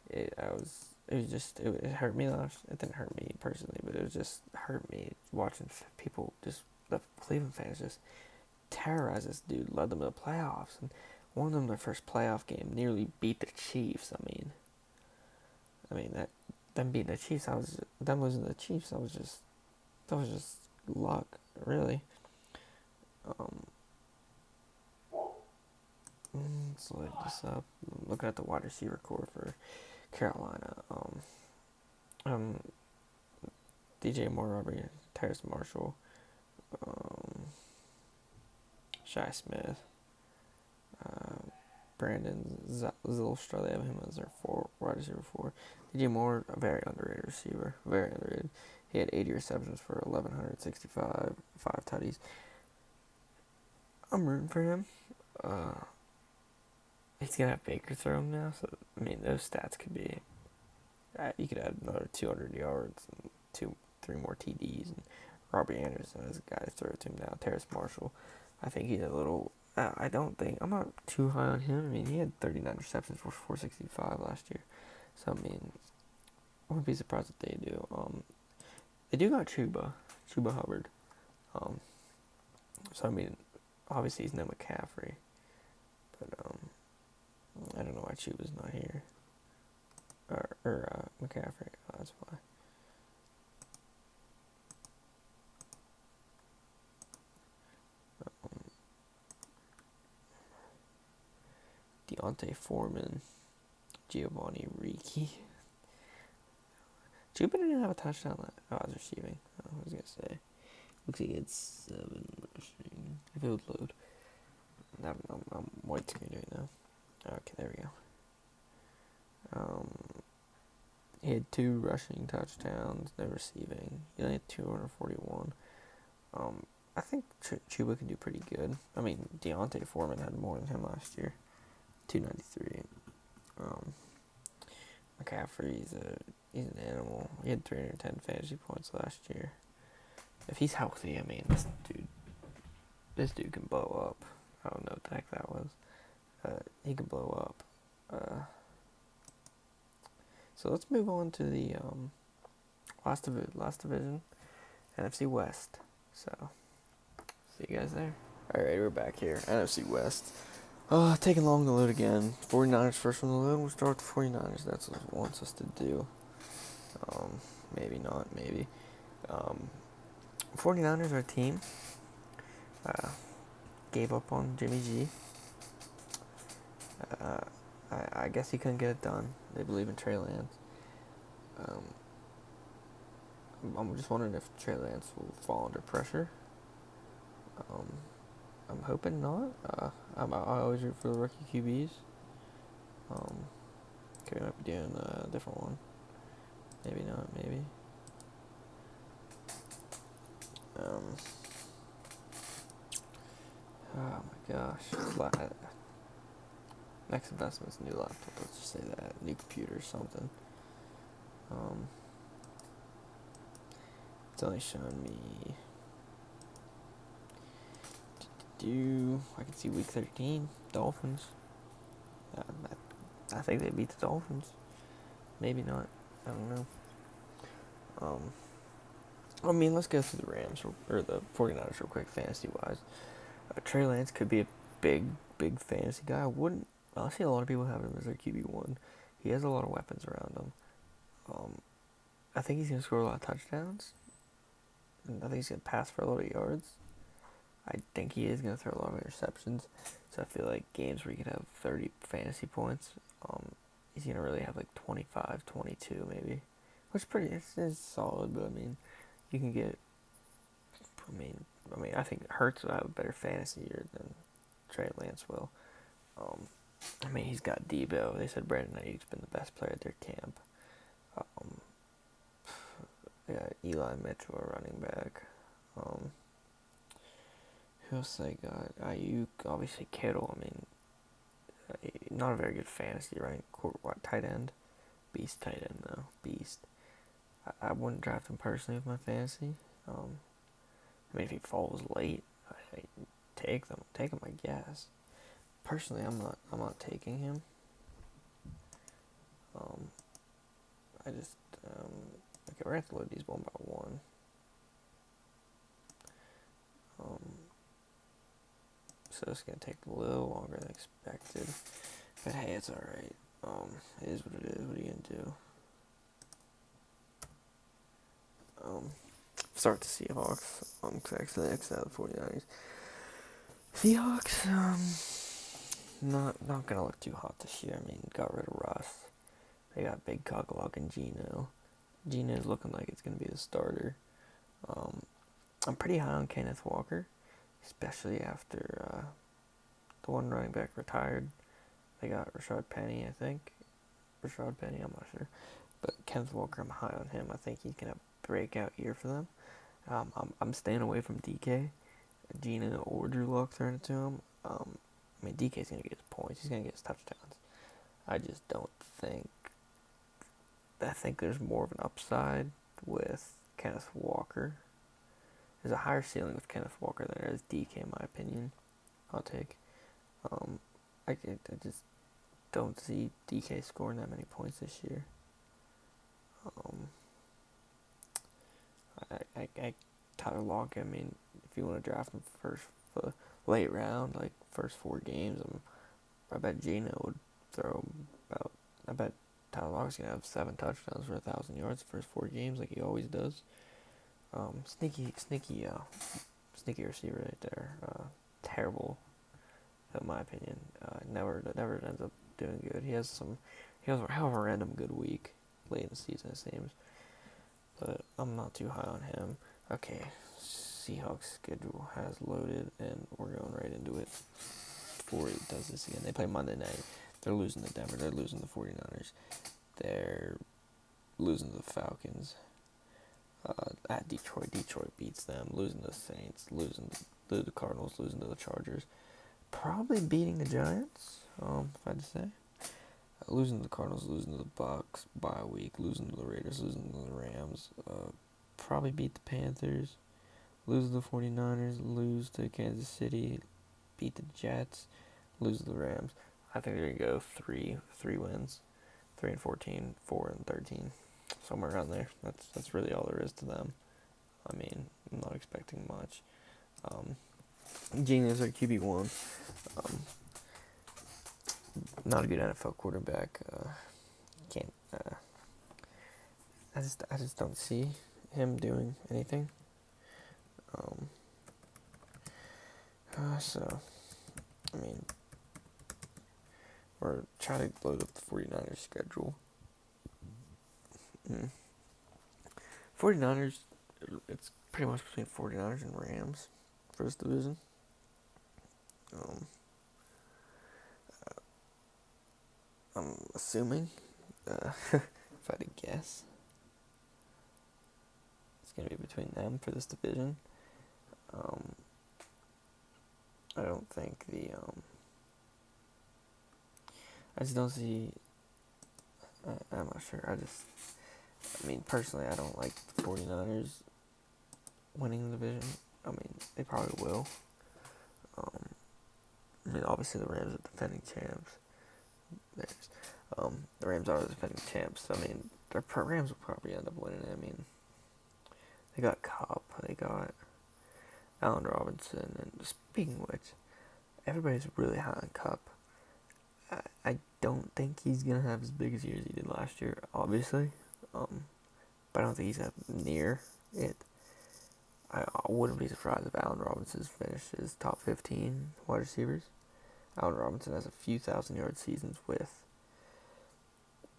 It hurt me last. It didn't hurt me personally, but it just hurt me watching people, just the Cleveland fans, just terrorize this dude. Led them to the playoffs and won them their first playoff game. Nearly beat the Chiefs. I mean that them beating the Chiefs. Them losing to the Chiefs. That was just luck, really. Let's look this up. I'm looking at the wide receiver core for Carolina. DJ Moore, Robert, Terrace Marshall, Shy Smith, Brandon Zylstra. They have him as their wide receiver 4. DJ Moore, a very underrated receiver. Very underrated. He had 80 receptions for 1,165, 5 tutties. I'm rooting for him. He's going to have Baker throw him now, so, I mean, those stats could be, you could add another 200 yards and 3 more TDs, and Robbie Anderson is a guy to throw to him now. Terrace Marshall, I think he's a little, I'm not too high on him. I mean, he had 39 receptions for 465 last year, so, I mean, I wouldn't be surprised if they do. They do got Chuba Hubbard, so, I mean, obviously he's no McCaffrey, but, I don't know why Chuba's not here. Or McCaffrey. Oh, that's why. Deontay Foreman. Giovanni Ricci. Chuba didn't have a touchdown. I was receiving. I was going to say. Looks like he had 7 rushing. If it would load. I'm waiting to do it now. Okay, there we go. He had 2 rushing touchdowns, no receiving. He only had 241. I think Chuba can do pretty good. I mean, Deontay Foreman had more than him last year. 293. McCaffrey, he's an animal. He had 310 fantasy points last year. If he's healthy, I mean, this dude can blow up. I don't know what the heck that was. He can blow up. So let's move on to the last division, NFC West. So, see you guys there. Alright, we're back here. NFC West. Taking long to load again. 49ers first on the load. We'll start with the 49ers. That's what it wants us to do. Maybe not, maybe. 49ers are a team. gave up on Jimmy G. I guess he couldn't get it done. They believe in Trey Lance. I'm just wondering if Trey Lance will fall under pressure. I'm hoping not. I always root for the rookie QBs. Okay, we might be doing a different one. Maybe not, maybe. Oh my gosh. Next investment's a new laptop. Let's just say that. New computer or something. It's only showing me. I can see week 13. Dolphins. I think they beat the Dolphins. Maybe not. I don't know. Let's go through the Rams or the 49ers real quick, fantasy-wise. Trey Lance could be a big fantasy guy. I see a lot of people have him as their QB1. He has a lot of weapons around him. I think he's going to score a lot of touchdowns. And I think he's going to pass for a lot of yards. I think he is going to throw a lot of interceptions. So I feel like games where you can have 30 fantasy points, he's going to really have like 25, 22 maybe. Which is solid, but you can get, I think Hurts will have a better fantasy year than Trey Lance will. He's got Debo. They said Brandon Ayuk's been the best player at their camp. They got Eli Mitchell, a running back. Who else they got? Ayuk, obviously Kittle. Not a very good fantasy, right? Tight end. Beast tight end, though. Beast. I wouldn't draft him personally with my fantasy. If he falls late, I take him, I guess. Personally, I'm not taking him. Okay, we're gonna have to load these one by one. So it's gonna take a little longer than expected, but hey, it's all right. It is what it is. What are you gonna do? Start the Seahawks. Cause actually next out of the 49ers. Seahawks, not gonna look too hot this year. Got rid of Russ. They got Big Cockalock and Geno. Geno's looking like it's gonna be the starter. I'm pretty high on Kenneth Walker, especially after the one running back retired. They got Rashad Penny, I think. I'm not sure. But Kenneth Walker, I'm high on him. I think he's going to have a breakout year for them. I'm staying away from DK. Geno or Drew Lock throwing it to him. DK's going to get his points. He's going to get his touchdowns. I just don't think... I think there's more of an upside with Kenneth Walker. There's a higher ceiling with Kenneth Walker than there is DK, in my opinion. I'll take. I just don't see DK scoring that many points this year. Tyler Lockett, if you want to draft him first, for late round, like first 4 games, I bet Geno would throw about. I bet Tyler Lockett's gonna have 7 touchdowns for 1,000 yards the first 4 games, like he always does. Sneaky receiver right there. Terrible, in my opinion. Never ends up doing good. He has a random good week late in the season, it seems. But I'm not too high on him. Okay, Seahawks schedule has loaded, and we're going right into it. Before it does this again, they play Monday night. They're losing to Denver. They're losing to the 49ers. They're losing to the Falcons. At Detroit. Detroit beats them. Losing to the Saints. Losing to the Cardinals. Losing to the Chargers. Probably beating the Giants, if I had to say. Losing to the Cardinals. Losing to the Bucks. Bye week. Losing to the Raiders. Losing to the Rams. Probably beat the Panthers. Lose to the 49ers. Lose to Kansas City. Beat the Jets. Lose to the Rams. I think they're going to go 3 wins. 3-14, 4-13. Somewhere around there. That's really all there is to them. I'm not expecting much. Geno's our QB1. Not a good NFL quarterback. Can't. I just don't see him doing anything. So, I mean, we're trying to load up the 49ers schedule. 49ers, it's pretty much between 49ers and Rams for this division. I'm assuming, if I had to guess, it's going to be between them for this division. I don't think I just don't see, I'm not sure, I mean, personally, I don't like the 49ers winning the division. I mean, they probably will. I mean, obviously the Rams are defending champs. The Rams are the defending champs. I mean, the Rams will probably end up winning it. I mean, they got Cobb, they got Allen Robinson, and speaking of which, everybody's really high on Cup. I don't think he's gonna have as big as year as he did last year, obviously. But I don't think he's at near it. I wouldn't be surprised if Allen Robinson's finishes top 15 wide receivers. Allen Robinson has a few 1,000-yard seasons with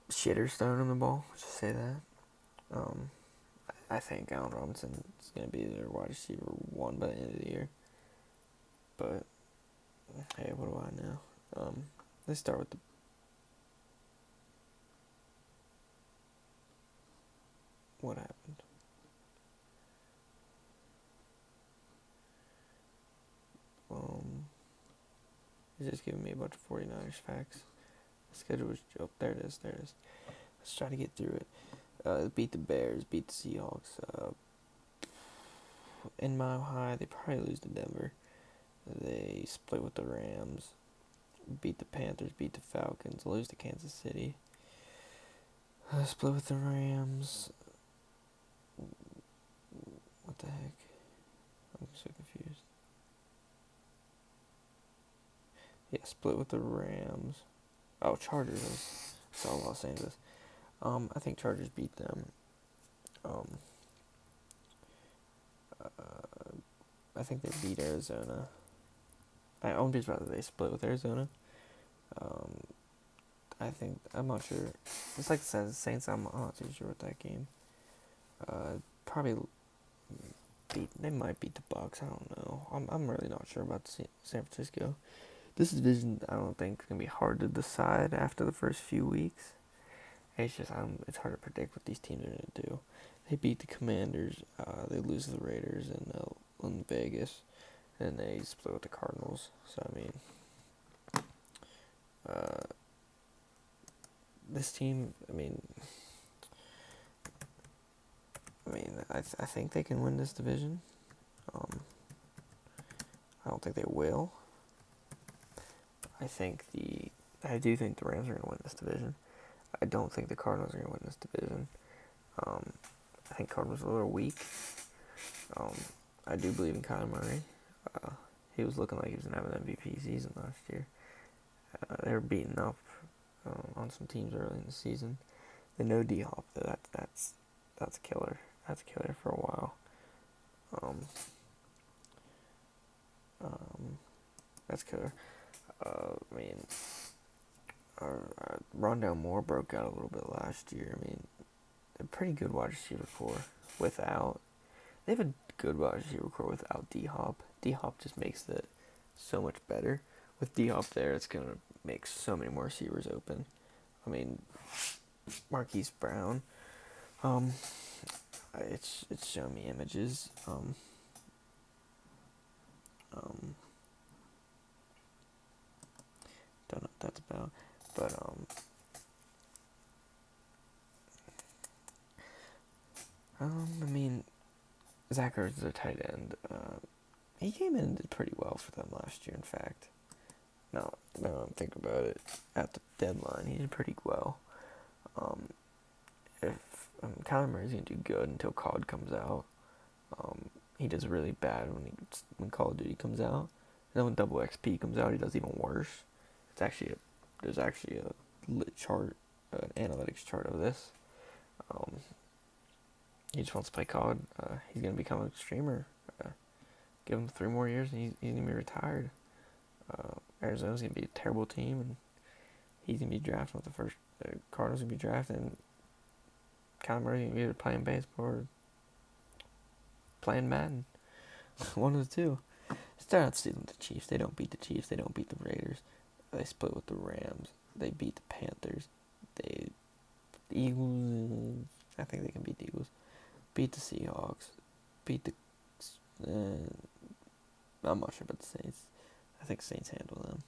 shitters throwing him the ball. Just say that. I think Allen Robinson is going to be their wide receiver 1 by the end of the year. But, hey, what do I know? Let's start with the... What happened? He's just giving me a bunch of 49ers facts. The schedule was... Oh, there it is. Let's try to get through it. Beat the Bears, beat the Seahawks. In Mile High, they probably lose to Denver. They split with the Rams, beat the Panthers, beat the Falcons, lose to Kansas City. Split with the Rams. What the heck? I'm so confused. Yeah, split with the Rams. Oh, Chargers. I saw Los Angeles. I think Chargers beat them. I think they beat Arizona. I'm just rather they split with Arizona. I'm not sure. It's like the Saints. I'm not too sure with that game. Probably they might beat the Bucs. I don't know. I'm really not sure about San Francisco. This division, I don't think, is gonna be hard to decide after the first few weeks. It's just it's hard to predict what these teams are gonna do. They beat the Commanders. They lose to the Raiders in Vegas, and they split with the Cardinals. So I mean, this team. I think they can win this division. I don't think they will. I do think the Rams are going to win this division. I don't think the Cardinals are going to win this division. I think Cardinals are a little weak. I do believe in Kyler Murray. He was looking like he was going to have an MVP season last year. They were beating up on some teams early in the season. The no D-Hop, that's a killer. That's a killer for a while. That's killer. Rondale Moore broke out a little bit last year. A pretty good wide receiver core they have a good wide receiver core without D-Hop. D-Hop just makes it so much better. With D-Hop there, it's going to make so many more receivers open. Marquise Brown, it's showing me images. Don't know what that's about, but Zach Ertz is a tight end. He came in and did pretty well for them last year. In fact, now I'm thinking about it, at the deadline, he did pretty well. If Kyler Murray's gonna do good until COD comes out. He does really bad when Call of Duty comes out. And then when Double XP comes out, he does even worse. There's actually a lit chart, an analytics chart of this. He just wants to play COD. He's gonna become a streamer. Give him 3 more years, and he's gonna be retired. Arizona's gonna be a terrible team, and he's gonna be drafted with the first. Cardinals gonna be drafted, and Kyler Murray's gonna be either playing baseball or playing Madden. One of the two. Start out stealing the Chiefs. They don't beat the Chiefs. They don't beat the Raiders. They split with the Rams. They beat the Panthers. The Eagles. I think they can beat the Eagles. Beat the Seahawks. Beat the. I'm not sure about the Saints. I think Saints handle them.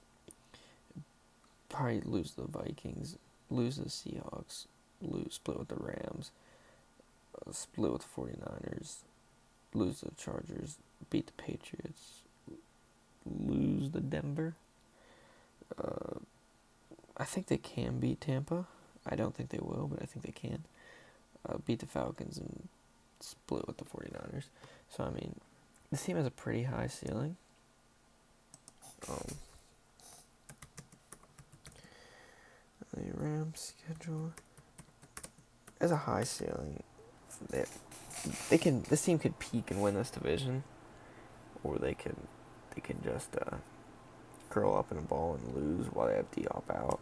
Probably lose the Vikings. Lose the Seahawks. Split with the Rams. Split with the 49ers. Lose the Chargers. Beat the Patriots. Lose the Denver. I think they can beat Tampa. I don't think they will, but I think they can. Beat the Falcons and split with the 49ers. So, I mean, this team has a pretty high ceiling. The Rams schedule has a high ceiling. They can. This team could peak and win this division, or they can just curl up in a ball and lose while they have D-Hop out.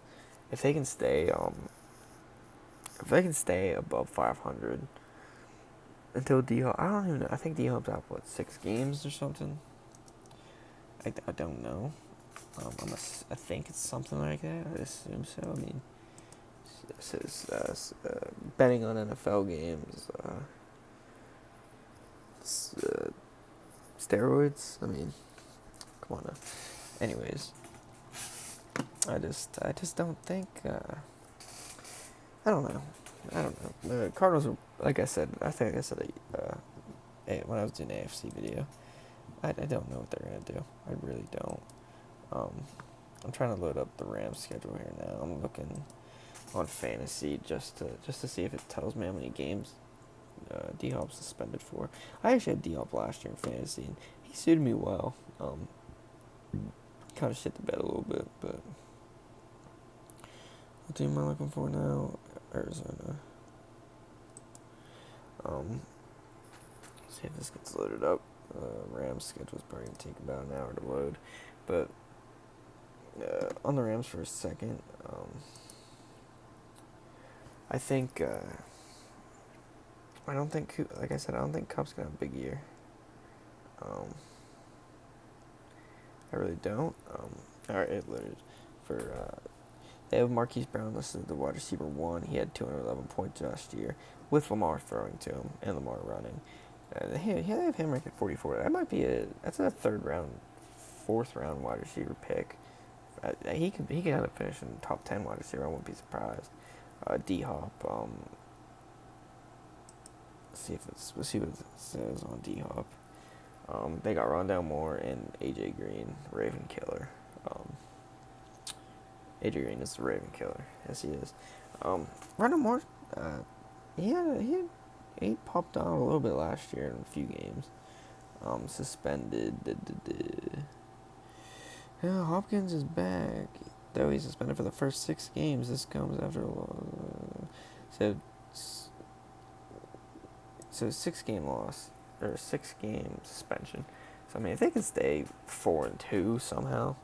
If they can stay above 500 until D-Hop, I don't even know. I think D-Hop's out 6 games or something. I don't know. I think it's something like that. I assume so. I mean, betting on NFL games, steroids. I mean, come on now. Anyways, I just don't think. I don't know. The Cardinals are, like I said. I think I said when I was doing the AFC video. I don't know what they're gonna do. I really don't. I'm trying to load up the Rams schedule here now. I'm looking on fantasy just to see if it tells me how many games D-Hop's suspended for. I actually had D-Hop last year in fantasy, and he suited me well. Kind of shit the bed a little bit, but what team am I looking for now? Arizona. See if this gets loaded up. Rams schedule is probably going to take about an hour to load. But on the Rams for a second, I think, I don't think, like I said, I don't think Cup's going to have a big year. I really don't. Alright, it loaded. They have Marquise Brown listed as the wide receiver 1. He had 211 points last year with Lamar throwing to him and Lamar running. They have him ranked at 44. That's a 3rd round, 4th round wide receiver pick. He could end up finishing top 10 wide receiver. I wouldn't be surprised. D-Hop. Let's see what it says on D-Hop. They got Rondale Moore and AJ Green, Raven Killer. AJ Green is the Raven Killer. Yes, he is. Rondale Moore, he popped out a little bit last year in a few games. Suspended. Yeah, Hopkins is back. Though he's suspended for the first 6 games. This comes after so 6-game loss or 6-game suspension. So I mean, if they can stay 4-2 somehow,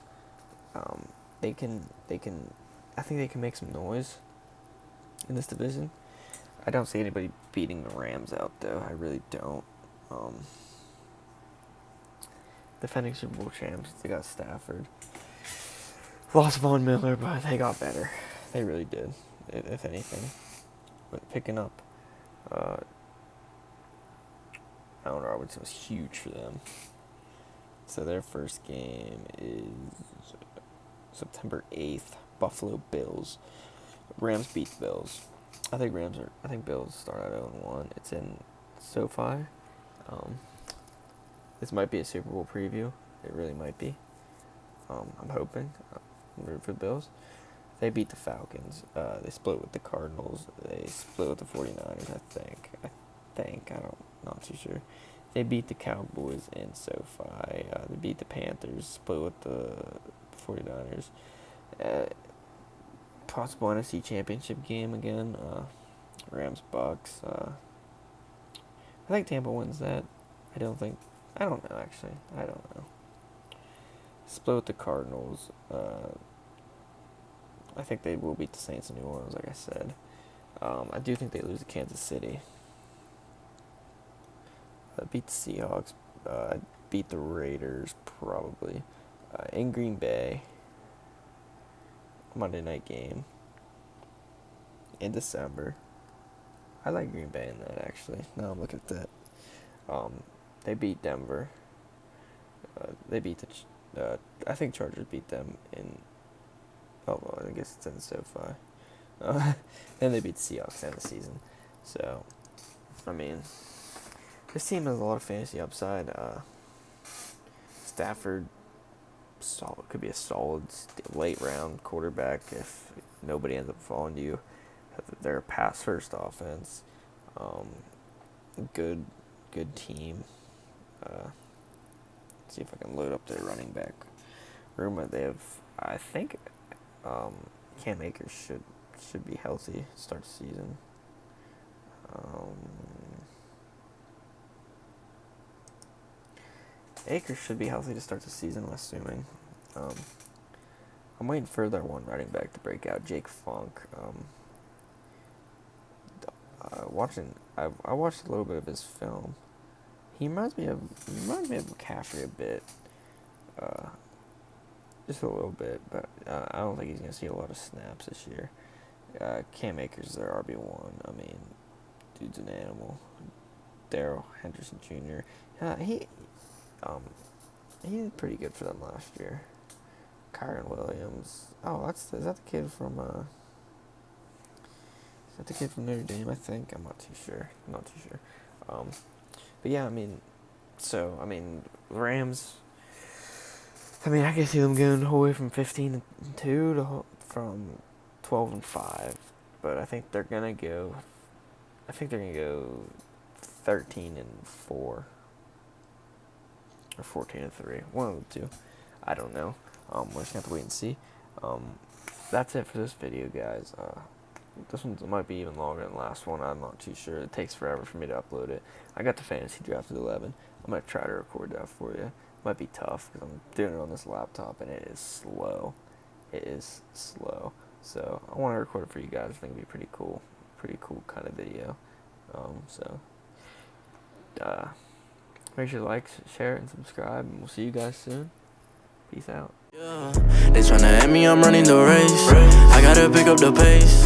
they can. I think they can make some noise in this division. I don't see anybody beating the Rams out though. I really don't. Defending Super Bowl champs, they got Stafford. Lost Von Miller, but they got better. They really did, if anything. But picking up Allen Robinson was huge for them. So their first game is September 8th, Buffalo Bills. Rams beat the Bills. I think Bills start out 0-1. It's in SoFi. This might be a Super Bowl preview. It really might be. I'm hoping. I'm rooting for the Bills. They beat the Falcons. They split with the Cardinals. They split with the 49ers, I think. Not too sure. They beat the Cowboys in SoFi. They beat the Panthers. Split with the 49ers. Possible NFC Championship game again. Rams Bucks. I think Tampa wins that. I don't think I don't know, actually. I don't know. Split with the Cardinals. I think they will beat the Saints in New Orleans, like I said. I do think they lose to Kansas City. Beat the Seahawks. Beat the Raiders, probably. In Green Bay. Monday night game. In December. I like Green Bay in that, actually. Now I'm looking at that. They beat Denver. They beat the... I think Chargers beat them in... Oh, well, I guess it's in SoFi. Then they beat the Seahawks in the season. So, I mean, this team has a lot of fantasy upside. Stafford could be a solid late round quarterback if nobody ends up following you. They're a pass first offense. Good team. See if I can load up their running back room. They have, I think, Cam Akers should be healthy to start the season. Akers should be healthy to start the season, I'm assuming. I'm waiting for their one running back to break out, Jake Funk. I watched a little bit of his film. He reminds me of McCaffrey a bit, just a little bit, but I don't think he's gonna see a lot of snaps this year. Cam Akers is their RB1. I mean, dude's an animal. Darrell Henderson Jr. He did pretty good for them last year. Kyron Williams. Oh, is that the kid from Notre Dame? I think. I'm not too sure. But yeah, I mean, Rams. I mean, I can see them going away from 15-2 to from 12-5, but I think they're gonna go 13-4 or 14-3. One of the two. I don't know. We're just gonna have to wait and see. That's it for this video, guys. This one might be even longer than the last one. I'm not too sure. It takes forever for me to upload it. I got the fantasy draft at 11. I'm going to try to record that for you. It might be tough because I'm doing it on this laptop and it is slow. So I want to record it for you guys. I think it'd be pretty cool. Pretty cool kind of video. Make sure to like, share, and subscribe. And we'll see you guys soon. Peace out. Yeah. They tryna at me, I'm running the race. I gotta pick up the pace.